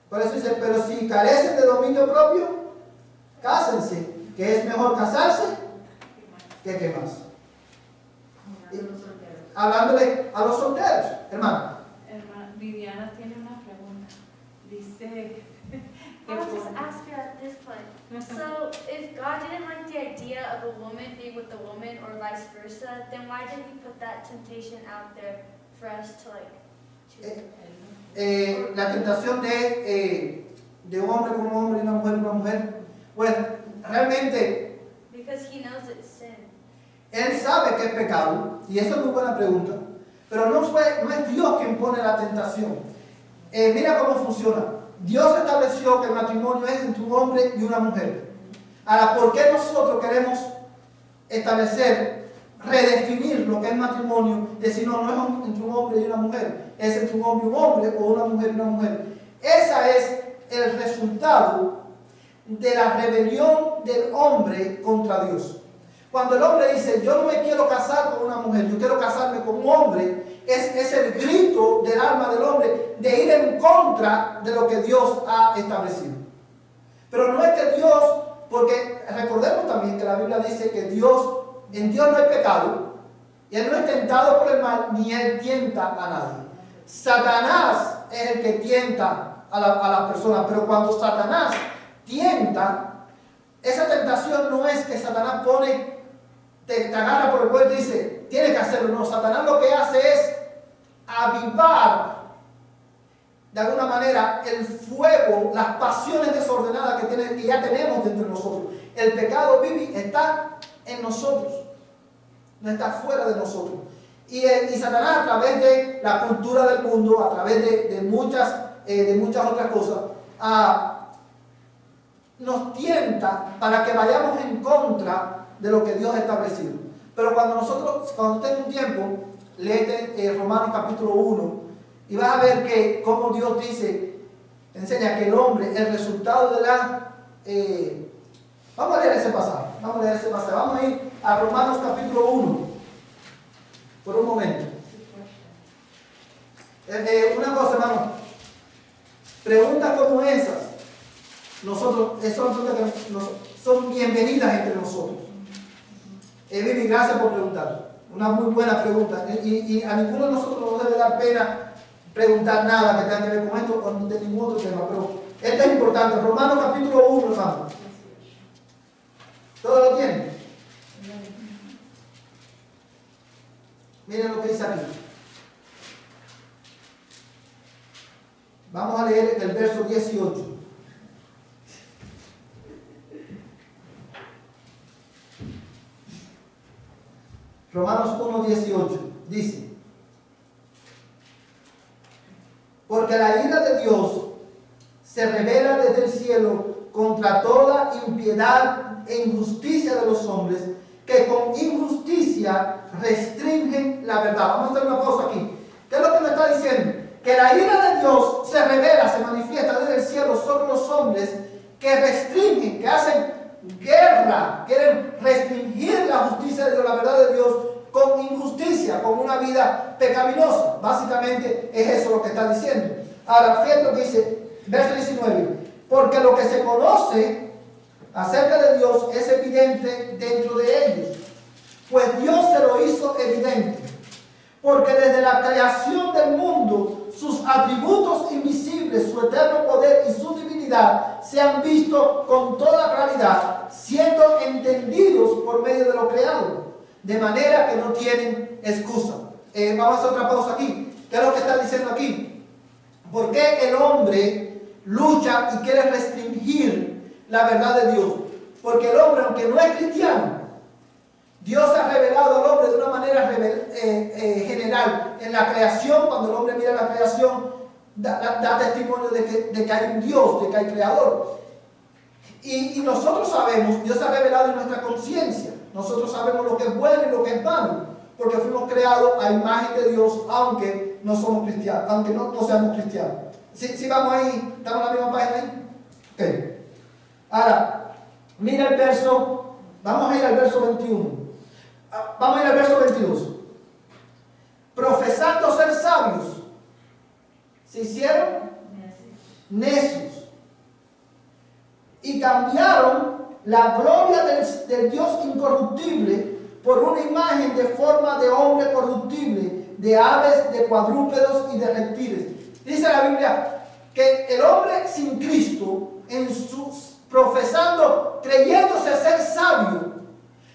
por eso dice, pero si carecen de dominio propio, cásense, que es mejor casarse que quemarse. Hablándole a los solteros, hermano. Viviana tiene una pregunta. Dice... I'll just ask you at this point. So, if God didn't like the idea of a woman being with a woman or vice versa, then why did He put that temptation out there for us to choose? La tentación de un hombre con un hombre y una mujer con una mujer. Bueno, realmente. Because He knows it's sin. Él sabe que es pecado, y eso es muy buena pregunta. Pero no es Dios quien pone la tentación. Mira cómo funciona. Dios estableció que el matrimonio es entre un hombre y una mujer. Ahora, ¿por qué nosotros queremos establecer, redefinir lo que es matrimonio? Decir, no es entre un hombre y una mujer, es entre un hombre y un hombre, o una mujer y una mujer. Ese es el resultado de la rebelión del hombre contra Dios. Cuando el hombre dice, yo no me quiero casar con una mujer, yo quiero casarme con un hombre, es el grito instinto del alma del hombre de ir en contra de lo que Dios ha establecido. Pero no es que Dios, porque recordemos también que la Biblia dice que en Dios no hay pecado, y Él no es tentado por el mal, ni Él tienta a nadie. Satanás es el que tienta a las personas, pero cuando Satanás tienta, esa tentación no es que Satanás te agarra por el cuello y dice, tienes que hacerlo. No, Satanás lo que hace es avivar de alguna manera el fuego, las pasiones desordenadas que ya tenemos dentro de nosotros. El pecado, Bibi, está en nosotros, no está fuera de nosotros. Y Satanás, a través de la cultura del mundo, a través de muchas otras cosas, nos tienta para que vayamos en contra de lo que Dios ha establecido. Pero cuando tenga un tiempo, léete Romanos capítulo 1 y vas a ver que como Dios enseña que el hombre, el resultado de vamos a leer ese pasaje, vamos a ir a Romanos capítulo 1 por un momento. Una cosa, hermano, preguntas como esas, son bienvenidas entre nosotros. Vivi, gracias por preguntar. Una muy buena pregunta. Y a ninguno de nosotros nos debe dar pena preguntar nada que tenga que ver con esto o de ningún otro tema. Pero esto es importante. Romanos capítulo 1, hermano. ¿Todo lo tienen? Miren lo que dice aquí. Vamos a leer el verso 18. Romanos 1:18 dice: porque la ira de Dios se revela desde el cielo contra toda impiedad e injusticia de los hombres, que con injusticia restringen la verdad. Vamos a hacer una pausa aquí. ¿Qué es lo que me está diciendo? Que la ira de Dios se revela, se manifiesta desde el cielo sobre los hombres que restringen, que hacen guerra, quieren restringir la justicia de Dios, la verdad de Dios, con injusticia, con una vida pecaminosa. Básicamente es eso lo que está diciendo. Ahora, fíjate lo que dice, verso 19. Porque lo que se conoce acerca de Dios es evidente dentro de ellos, pues Dios se lo hizo evidente. Porque desde la creación del mundo, sus atributos invisibles, su eterno poder y su divinidad se han visto con toda claridad, siendo entendidos por medio de lo creado, de manera que no tienen excusa. Vamos a hacer otra pausa aquí. ¿Qué es lo que está diciendo aquí? ¿Por qué el hombre lucha y quiere restringir la verdad de Dios? Porque el hombre, aunque no es cristiano, Dios ha revelado al hombre de una manera general. En la creación, cuando el hombre mira la creación, da testimonio de que hay un Dios, de que hay creador. Y nosotros sabemos, Dios ha revelado en nuestra conciencia. Nosotros sabemos lo que es bueno y lo que es malo, porque fuimos creados a imagen de Dios, aunque no somos cristianos, aunque no seamos cristianos. ¿Sí vamos ahí? ¿Estamos en la misma página ahí? Okay. Ahora, mira el verso, vamos a ir al verso 21. Vamos a ir al verso 22. Profesando ser sabios, se hicieron necios y cambiaron la gloria del Dios incorruptible por una imagen de forma de hombre corruptible, de aves, de cuadrúpedos y de reptiles. Dice la Biblia que el hombre sin Cristo, profesando, creyéndose ser sabio,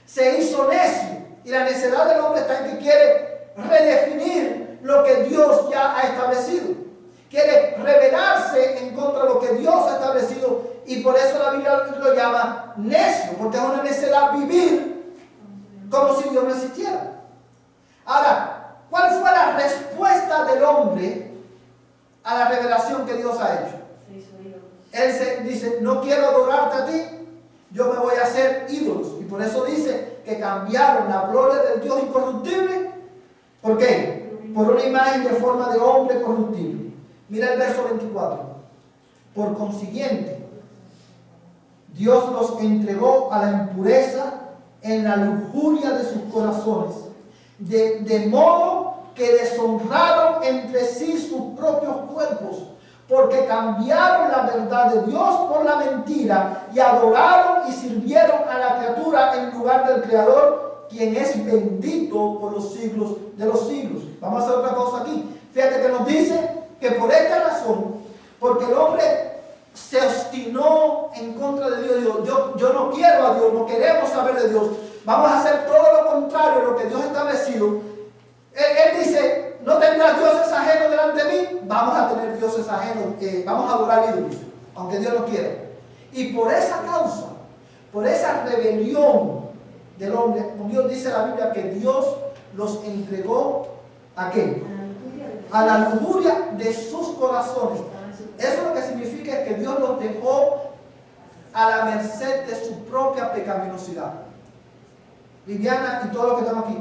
se hizo necio. Y la necedad del hombre está en que quiere redefinir lo que Dios ya ha establecido. Quiere rebelarse en contra de lo que Dios ha establecido. Y por eso la Biblia lo llama necio, porque es una necedad vivir como si Dios no existiera. Ahora, ¿cuál fue la respuesta del hombre a la revelación que Dios ha hecho? Él dice, no quiero adorarte a ti, yo me voy a hacer ídolos. Y por eso dice que cambiaron la gloria del Dios incorruptible. ¿Por qué? Por una imagen de forma de hombre corruptible. Mira el verso 24. Por consiguiente, Dios los entregó a la impureza en la lujuria de sus corazones, de modo que deshonraron entre cuerpos, porque cambiaron la verdad de Dios por la mentira y adoraron y sirvieron a la criatura en lugar del Creador, quien es bendito por los siglos de los siglos. Vamos a hacer otra cosa aquí. Fíjate que nos dice que por esta razón, porque el hombre se obstinó en contra de Dios, yo no quiero a Dios, no queremos saber de Dios, vamos a hacer todo lo contrario a lo que Dios ha establecido. Él dice, no tendrás dioses ajenos delante de mí, vamos a tener dioses ajenos, vamos a adorar ídolos, aunque Dios no quiera. Y por esa causa, por esa rebelión del hombre, Dios dice la Biblia que Dios los entregó ¿a qué? A la lujuria de sus corazones. Eso lo que significa es que Dios los dejó a la merced de su propia pecaminosidad. Viviana y todos los que estamos aquí,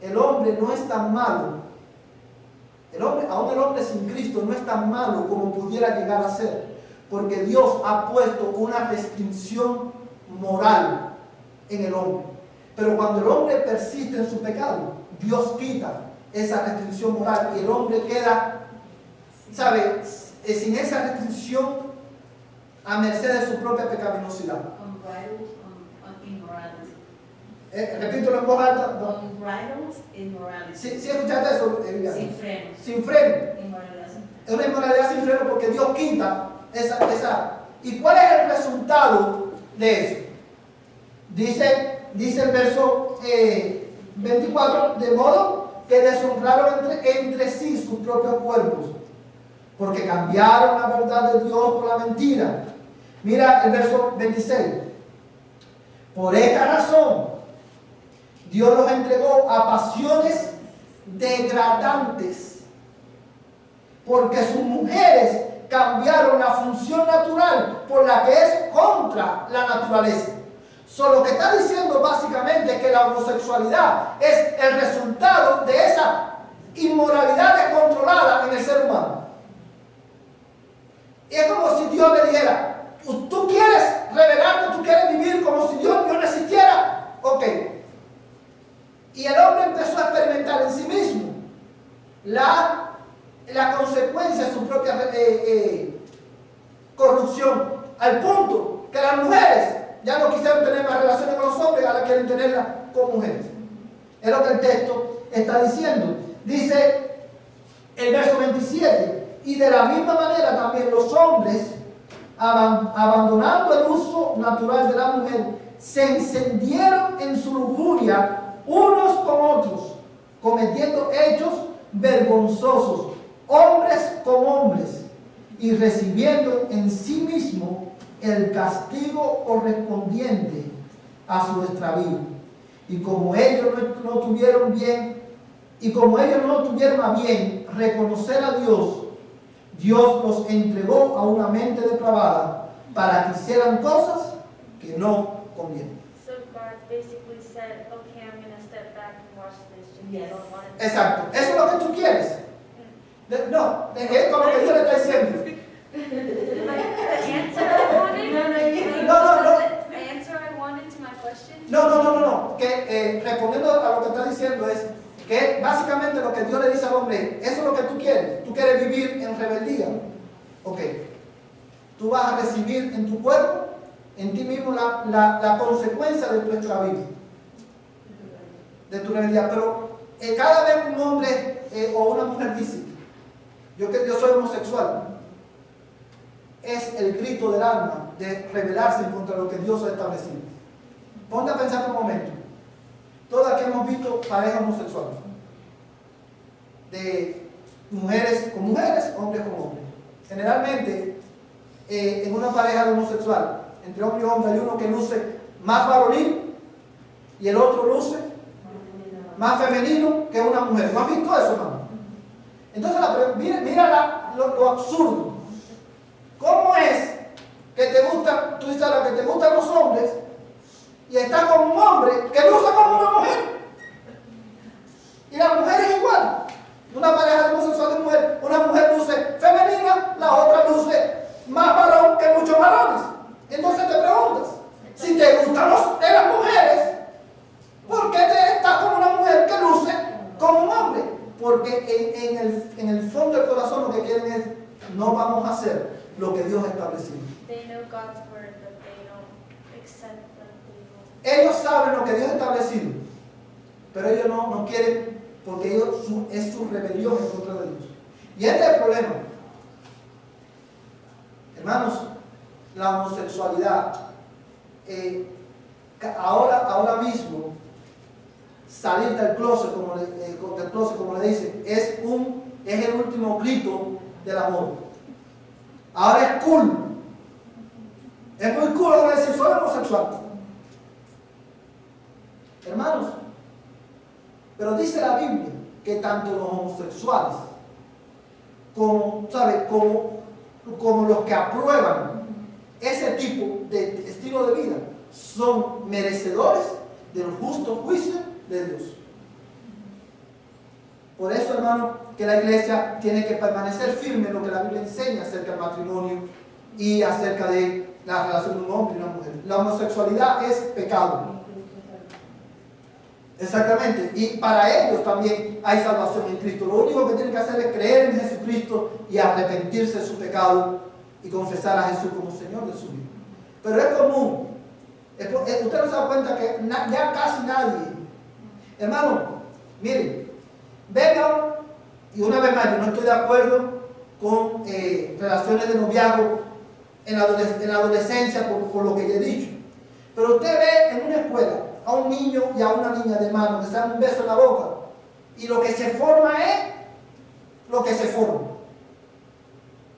el hombre no es tan malo. Aún el hombre sin Cristo no es tan malo como pudiera llegar a ser, porque Dios ha puesto una restricción moral en el hombre. Pero cuando el hombre persiste en su pecado, Dios quita esa restricción moral y el hombre queda, ¿sabe?, sin esa restricción a merced de su propia pecaminosidad. Repítelo en voz alta. Unbridled immorality. ¿Sí escuchaste eso? Sin freno. Sin freno. Inmoralidad sin freno. Es una inmoralidad sin freno porque Dios quita esa. ¿Y cuál es el resultado de eso? Dice el verso 24, de modo que deshonraron entre sí sus propios cuerpos, porque cambiaron la verdad de Dios por la mentira. Mira el verso 26. Por esta razón, Dios los entregó a pasiones degradantes, porque sus mujeres cambiaron la función natural por la que es contra la naturaleza. Lo que está diciendo básicamente es que la homosexualidad es el resultado de esa inmoralidad descontrolada en el ser humano. Y es como si Dios le dijera, tú quieres rebelarte, tú quieres vivir como si Dios no existiera. Ok. Y el hombre empezó a experimentar en sí mismo la consecuencia de su propia corrupción, al punto que las mujeres ya no quisieron tener más relaciones con los hombres, ahora quieren tenerlas con mujeres. Es lo que el texto está diciendo. Dice el verso 27, y de la misma manera también los hombres, abandonando el uso natural de la mujer, se encendieron en su lujuria unos con otros, cometiendo hechos vergonzosos, hombres con hombres, y recibiendo en sí mismo el castigo correspondiente a su extravío. Y como ellos no tuvieron a bien reconocer a Dios, Dios los entregó a una mente depravada para que hicieran cosas que no convienen. So God basically said, okay, I'm going to step back and watch this just because I don't want it. Exacto, eso es lo que tú quieres. No, es como que Dios le está diciendo. The answer I wanted? No. The answer I wanted to my question? No. Que respondiendo a lo que está diciendo es que básicamente lo que Dios le dice al hombre, eso es lo que tú quieres. Tú quieres vivir en rebeldía. Ok. Tú vas a recibir en tu cuerpo, en ti mismo, la consecuencia de tu extravío, de tu rebeldía. Pero cada vez que un hombre o una mujer dice, yo soy homosexual, es el grito del alma de rebelarse contra lo que Dios ha establecido. Ponte a pensar por un momento. Todos aquí hemos visto parejas homosexuales, de mujeres con mujeres, hombres con hombres. Generalmente, en una pareja de homosexual, entre hombre y hombre, hay uno que luce más varonil y el otro luce más femenino que una mujer. ¿No has visto eso, hermano? Entonces, mira lo absurdo. ¿Cómo es que te gustan, tú dices que te gustan los hombres y estás con un hombre que luce como una mujer? Y la mujer es igual. Una pareja de homosexual de mujer, una mujer luce femenina, la otra luce más varón que muchos varones. Entonces te preguntas, si te gustan las mujeres, ¿por qué te estás con una mujer que luce como un hombre? Porque en el fondo del corazón lo que quieren es no vamos a hacer lo que Dios ha establecido. They know God's word, but they don't accept that they don't. Ellos saben lo que Dios ha establecido, pero ellos no quieren, porque es su rebelión en contra de Dios. Y este es el problema. Hermanos, la homosexualidad, ahora mismo, salir del closet, como le dicen, es el último grito del amor. Ahora es cool. Es muy cool ahora decir, soy homosexual. Hermanos, pero dice la Biblia que tanto los homosexuales como los que aprueban ese tipo de estilo de vida son merecedores del justo juicio de Dios. Por eso, hermano, que la iglesia tiene que permanecer firme en lo que la Biblia enseña acerca del matrimonio y acerca de la relación de un hombre y una mujer. La homosexualidad es pecado. Exactamente. Y para ellos también hay salvación en Cristo. Lo único que tienen que hacer es creer en Jesucristo y arrepentirse de su pecado y confesar a Jesús como Señor de su vida. Pero es común. Usted no se da cuenta que ya casi nadie. Hermano, miren, vengan, y una vez más, yo no estoy de acuerdo con relaciones de noviazgo en la adolescencia por lo que ya he dicho. Pero usted ve en una escuela a un niño y a una niña de mano que se dan un beso en la boca, y lo que se forma es lo que se forma.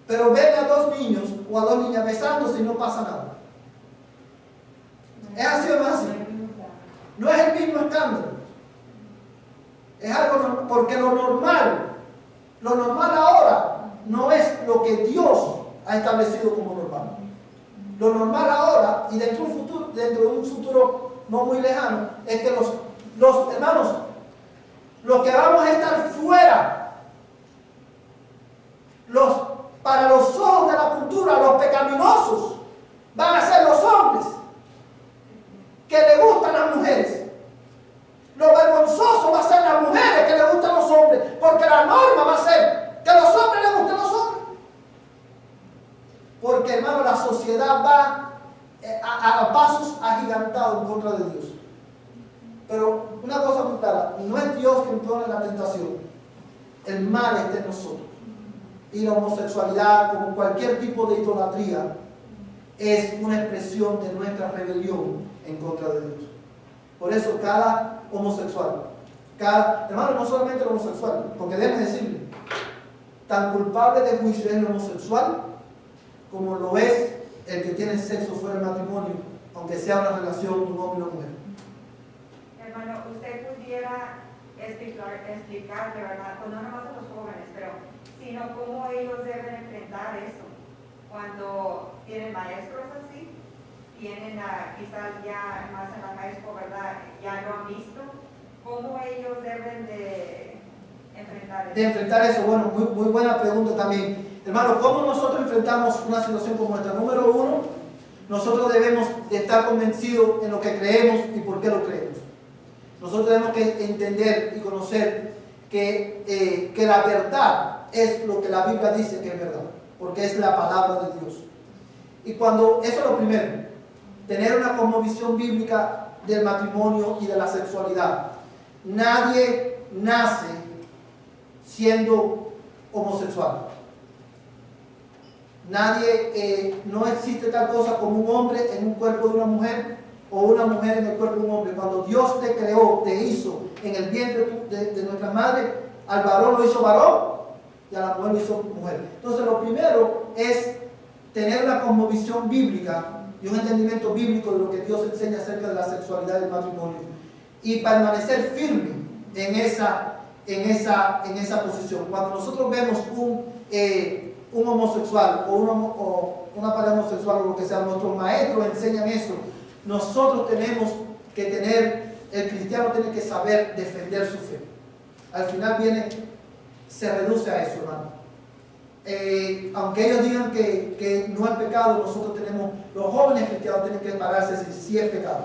Pero ven a dos niños o a dos niñas besándose y no pasa nada. ¿Es así o no es así? No es el mismo escándalo. Es algo, porque lo normal ahora no es lo que Dios ha establecido como normal. Lo normal ahora, y dentro de un futuro no muy lejano, es que los hermanos, los que vamos a estar fuera, para los ojos de la cultura, los pecaminosos, van a ser los hombres que le gustan las mujeres. Lo vergonzoso va a ser las mujeres que le gustan los hombres, porque la norma va a ser que los hombres le gusten los hombres. Porque, hermano, la sociedad va a pasos agigantados en contra de Dios. Pero una cosa muy clara, no es Dios quien pone la tentación, el mal está en nosotros. Y la homosexualidad, como cualquier tipo de idolatría, es una expresión de nuestra rebelión en contra de Dios. Por eso cada homosexual, hermano, no solamente el homosexual, porque déjenme decirle, tan culpable de juicio es el homosexual como lo es el que tiene sexo fuera del matrimonio, aunque sea una relación de un hombre y una mujer. Hermano, usted pudiera explicar, de verdad, pues no nomás a los jóvenes, sino cómo ellos deben enfrentar eso cuando tienen maestros así, tienen quizás ya más en la high school, ¿verdad? Ya lo han visto, cómo ellos deben de enfrentar eso. De enfrentar eso, bueno, muy buena pregunta también. Hermano, ¿cómo nosotros enfrentamos una situación como esta? Número uno, nosotros debemos de estar convencidos en lo que creemos y por qué lo creemos. Nosotros tenemos que entender y conocer que la verdad es lo que la Biblia dice que es verdad, porque es la palabra de Dios. Y eso es lo primero, tener una cosmovisión bíblica del matrimonio y de la sexualidad. Nadie nace siendo homosexual. No existe tal cosa como un hombre en un cuerpo de una mujer o una mujer en el cuerpo de un hombre. Cuando Dios te creó, te hizo en el vientre de nuestra madre, al varón lo hizo varón y a la mujer lo hizo mujer. Entonces lo primero es tener una cosmovisión bíblica y un entendimiento bíblico de lo que Dios enseña acerca de la sexualidad y del matrimonio, y permanecer firme en esa posición. Cuando nosotros vemos un homosexual o una pareja homosexual o lo que sea, nuestros maestros enseñan eso. Nosotros tenemos que el cristiano tiene que saber defender su fe. Al final se reduce a eso, hermano. Aunque ellos digan que no es pecado, los jóvenes cristianos tienen que pararse y decir sí es pecado,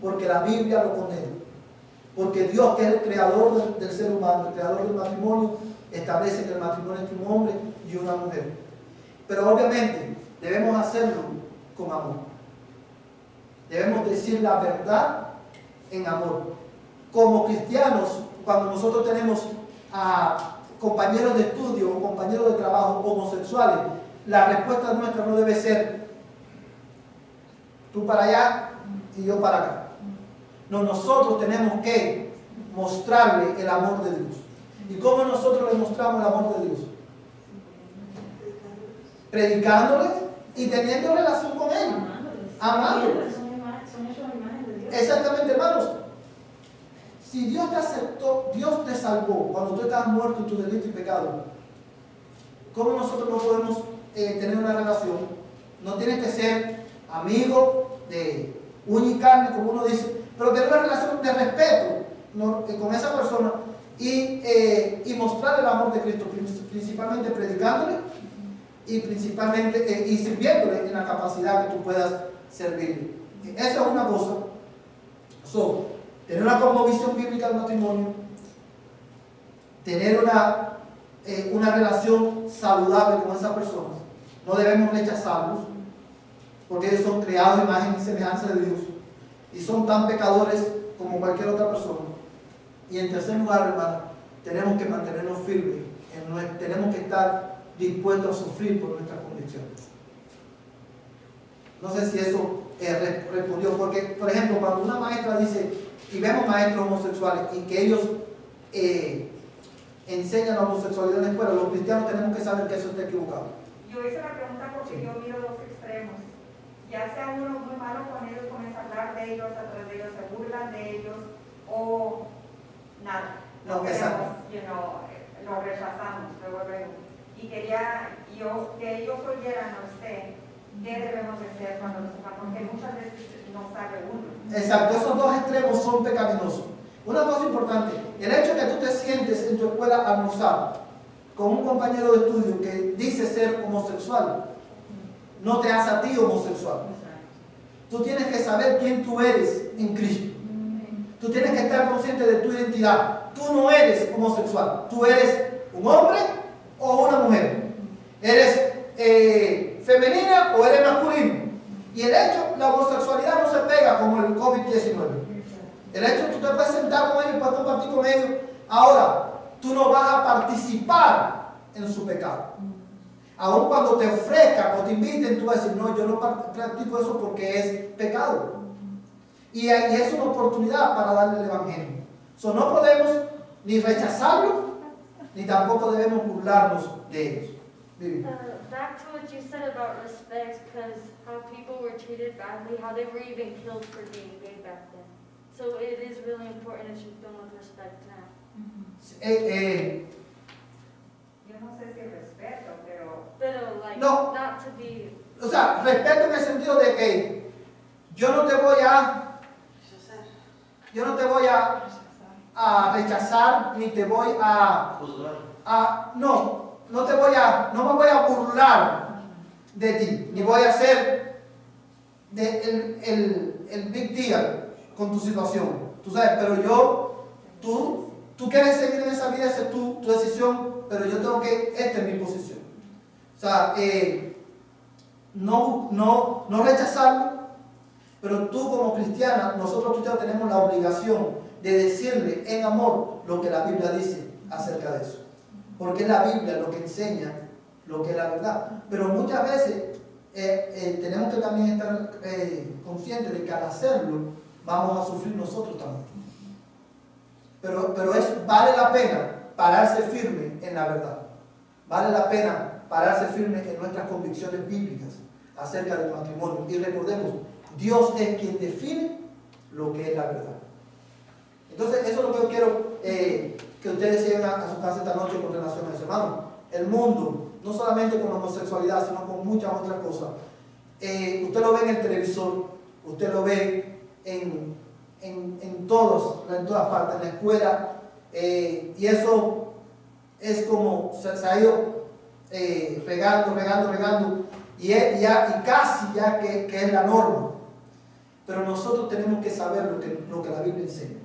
porque la Biblia lo condena, porque Dios, que es el creador del ser humano, el creador del matrimonio, establece que el matrimonio entre un hombre y una mujer. Pero obviamente debemos hacerlo con amor. Debemos decir la verdad en amor. Como cristianos, cuando nosotros tenemos a compañeros de estudio o compañeros de trabajo homosexuales, la respuesta nuestra no debe ser tú para allá y yo para acá. No, nosotros tenemos que mostrarle el amor de Dios. ¿Y cómo nosotros le mostramos el amor de Dios? Predicándoles y teniendo relación con ellos. Amándoles. Son hechos a imagen de Dios. Exactamente, hermanos. Si Dios te aceptó, Dios te salvó cuando tú estabas muerto en tu delito y pecado, ¿cómo nosotros no podemos tener una relación? No tienes que ser amigo de uña y carne, como uno dice, pero tener una relación de respeto con esa persona y mostrar el amor de Cristo, principalmente predicándole y principalmente y sirviéndole en la capacidad que tú puedas servirle. Esa es una cosa. Tener una cosmovisión bíblica del matrimonio, tener una relación saludable con esas personas. No debemos rechazarlos, porque ellos son creados a imagen y semejanza de Dios y son tan pecadores como cualquier otra persona. Y en tercer lugar, hermano, tenemos que mantenernos firmes, tenemos que estar dispuestos a sufrir por nuestras convicciones. No sé si eso respondió, porque, por ejemplo, cuando una maestra dice, y vemos maestros homosexuales y que ellos enseñan la homosexualidad en la escuela, los cristianos tenemos que saber que eso está equivocado. Yo hice la pregunta porque yo miro dos extremos. Ya sea uno muy malo con ellos, comienza a hablar de ellos, atrás de ellos se burlan de ellos, o nada. No, exacto. Lo rechazamos, luego. Y quería yo que ellos oyeran a usted qué debemos de hacer cuando nos toca, porque muchas veces no sabe uno. Exacto, esos dos extremos son pecaminosos. Una cosa importante, el hecho de que tú te sientes en tu escuela a almorzar con un compañero de estudio que dice ser homosexual, no te hace a ti homosexual. Tú tienes que saber quién tú eres en Cristo. Tú tienes que estar consciente de tu identidad. Tú no eres homosexual, tú eres un hombre o una mujer. Eres femenina o eres masculino. Y el hecho, la homosexualidad no se pega como el COVID-19. El hecho, tú te puedes sentar con ellos, puedes compartir con ellos. Ahora, tú no vas a participar en su pecado. Aun cuando te ofrezcan o te inviten, tú vas a decir, no, yo no practico eso porque es pecado. Y es una oportunidad para darle el evangelio. No podemos ni rechazarlo, ni tampoco debemos burlarnos de ellos. Back to what you said about respect, because how people were treated badly, how they were even killed for being gay back then. So it is really important to treat them with respect now. Yo no sé si respeto, Pero like, no, not to be... O sea, respeto en el sentido de que yo no te voy a rechazar, ni te voy a no me voy a burlar de ti, ni voy a hacer el big deal con tu situación. Tú sabes, pero tú quieres seguir en esa vida, esa es tu decisión, pero yo tengo esta es mi posición. O sea, no rechazarlo, pero tú como cristiana, nosotros cristianos tenemos la obligación de decirle en amor lo que la Biblia dice acerca de eso. Porque es la Biblia lo que enseña lo que es la verdad. Pero muchas veces tenemos que también estar conscientes de que al hacerlo vamos a sufrir nosotros también. Pero vale la pena pararse firme en la verdad. Vale la pena pararse firme en nuestras convicciones bíblicas acerca del matrimonio. Y recordemos, Dios es quien define lo que es la verdad. Entonces, eso es lo que yo quiero que ustedes lleguen a su casa esta noche con relación a eso, hermano. El mundo, no solamente con la homosexualidad, sino con muchas otras cosas. Usted lo ve en el televisor, usted lo ve en todas partes, en la escuela, y eso es como se ha ido regando, y casi ya que es la norma. Pero nosotros tenemos que saber lo que la Biblia enseña.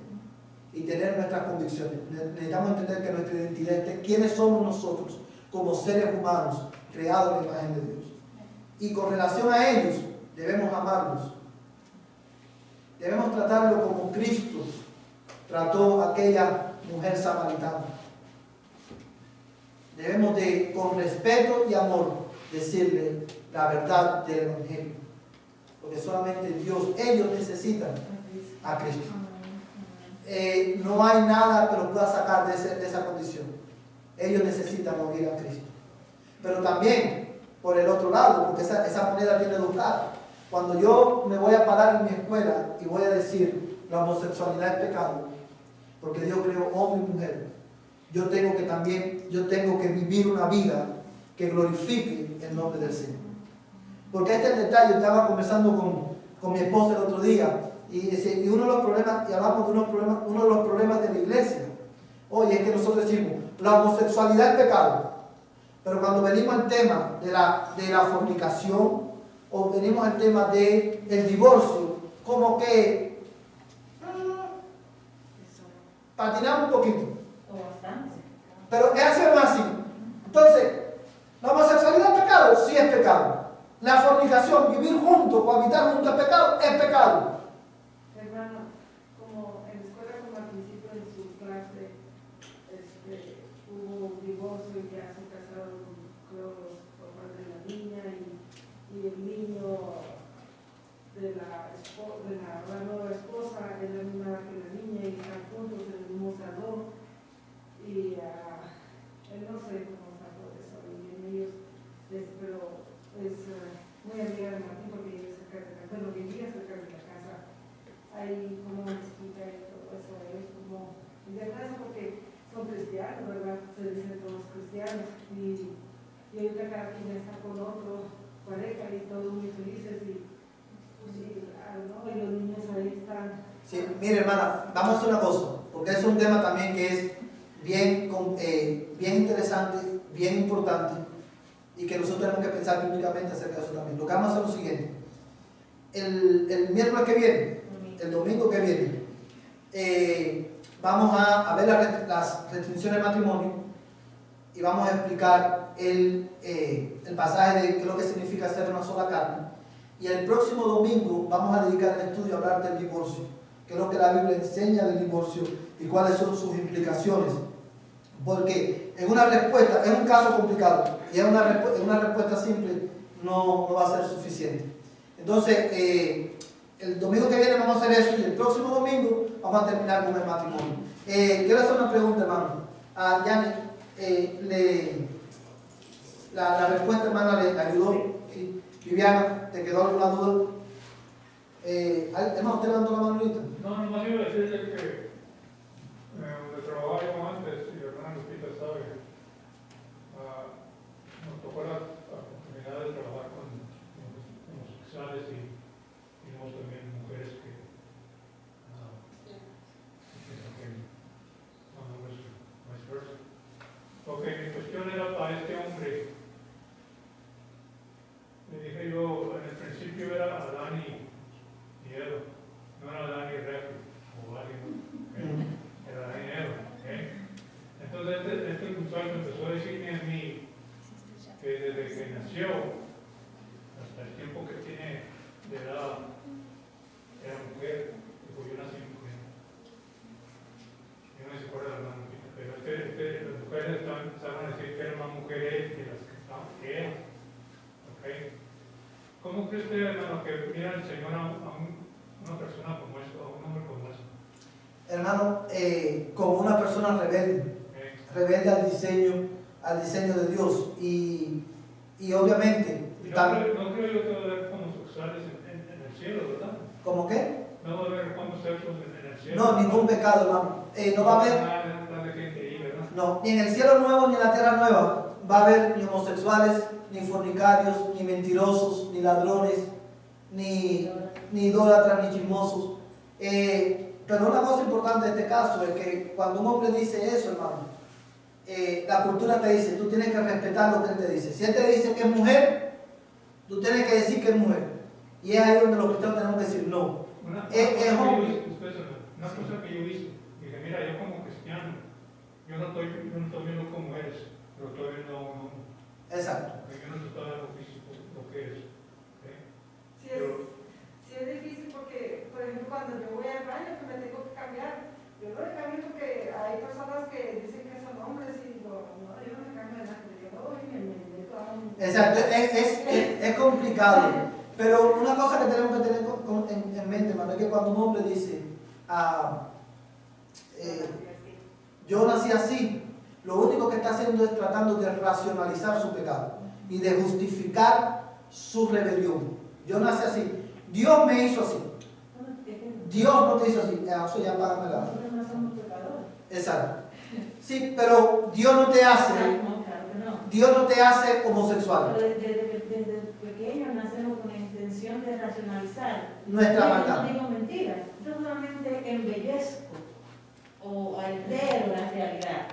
y tener nuestras convicciones. Necesitamos entender que nuestra identidad es quiénes somos nosotros como seres humanos creados en la imagen de Dios. Y con relación a ellos, debemos amarlos. Debemos tratarlo como Cristo trató a aquella mujer samaritana. Debemos de, con respeto y amor, decirle la verdad del Evangelio. Porque solamente Dios, ellos necesitan a Cristo. No hay nada que los pueda sacar de esa condición. Ellos necesitan oír a Cristo. Pero también, por el otro lado, porque esa moneda tiene dos caras. Cuando yo me voy a parar en mi escuela y voy a decir la homosexualidad es pecado, porque Dios creó hombre y mujer, yo tengo que vivir una vida que glorifique el nombre del Señor. Porque este es el detalle. Estaba conversando con mi esposa el otro día y uno de los problemas, y hablamos de uno de los problemas de la iglesia. Oye, es que nosotros decimos, la homosexualidad es pecado. Pero cuando venimos al tema de la fornicación, o venimos al tema del divorcio, como que patinamos un poquito. Pero es así. Entonces, ¿la homosexualidad es pecado? Sí es pecado. La fornicación, vivir juntos, cohabitar juntos es pecado, es pecado. Hermano, como en la escuela, como al principio de su clase, hubo un divorcio y ya se casaron, creo, los papás de la niña y el niño de la nueva esposa es la misma edad que la niña y están juntos en el mismo salón. Y él no sé cómo sacó eso, y en ellos, pero es muy amiga de Martín porque vive cerca de la casa, bueno, vivía cerca de la casa, ahí como mezquita y todo eso, es como, y de verdad porque son cristianos, ¿verdad? Se dicen todos cristianos, y ahorita cada quien está con otro pareja y todos muy felices, y los niños ahí están. Sí, mire hermana, vamos a hacer una cosa, porque es un tema también que es bien interesante, bien importante, y que nosotros tenemos que pensar bíblicamente acerca de eso también. Lo que vamos a hacer es lo siguiente: el miércoles que viene, el domingo que viene, vamos a ver las restricciones del matrimonio y vamos a explicar el pasaje de qué es lo que significa ser una sola carne. Y el próximo domingo vamos a dedicar el estudio a hablar del divorcio, qué es lo que la Biblia enseña del divorcio y cuáles son sus implicaciones. Porque en una respuesta, es un caso complicado, y en una respuesta simple no va a ser suficiente. Entonces, el domingo que viene vamos a hacer eso, y el próximo domingo vamos a terminar con el matrimonio. Quiero hacer una pregunta, hermano. A Yanni, la respuesta, hermana, le ayudó. ¿Sí? Viviana, ¿te quedó alguna duda? Hermano, ¿usted levantó la mano ahorita? No, nomás iba a decirle que donde trabajábamos antes, y hermana Lupita sabe, nos tocó la oportunidad de trabajar con homosexuales y vimos también mujeres que son hombres viceversa. Ok, mi cuestión era para este hombre. Le dije yo, en el principio era Adán y Eva, no era Adán y Rebeca o alguien, era Adán y Eva. Entonces este muchacho empezó a decirme a mí que desde que nació hasta el tiempo que tiene de edad era mujer, dijo yo nací mujer. Yo no sé cuál era la mujer, pero las mujeres empezaron a decir que eran más mujeres que las que eran. ¿Okay? ¿Cómo cree usted, hermano, que mira el Señor a una persona como eso, a un hombre como eso? Hermano, como una persona rebelde, rebelde al diseño de Dios, y obviamente... No creo yo que va a haber homosexuales en el cielo, ¿verdad? ¿Cómo qué? No va a haber homosexuales en el cielo. No, ningún pecado, hermano. No va a haber... No, ni en el cielo nuevo ni en la tierra nueva va a haber ni homosexuales, ni fornicarios, ni mentirosos, ni ladrones, ni idólatras, ni chismosos. Pero una cosa importante de este caso es que cuando un hombre dice eso, hermano, la cultura te dice, tú tienes que respetar lo que él te dice. Si él te dice que es mujer, tú tienes que decir que es mujer. Y es ahí donde los cristianos tenemos que decir no. Una cosa que yo he visto, Dije, mira, yo como cristiano, yo no estoy viendo cómo eres, pero estoy viendo a uno. Exacto. Porque yo no te estoy dando físico lo que es. Sí es difícil porque, por ejemplo, cuando yo voy al baño, que me tengo que cambiar, yo no me cambio porque hay personas que dicen que son hombres y digo, no, yo no me cambio de nada, yo no voy y me meto a un... Exacto, es complicado. Pero una cosa que tenemos que tener en mente, hermano, es que cuando un hombre dice, yo nací así, lo único que está haciendo es tratando de racionalizar su pecado y de justificar su rebelión. Yo nací así. Dios me hizo así. Dios no te hizo así. Eso ya págame la. Nosotros no somos pecadores. Exacto. Sí, pero Dios no te hace. No, claro que no. Dios no te hace homosexual. Pero desde pequeños nacemos con la intención de racionalizar. Nuestra Yo maldad. no digo mentiras. Yo solamente embellezco o altero la realidad.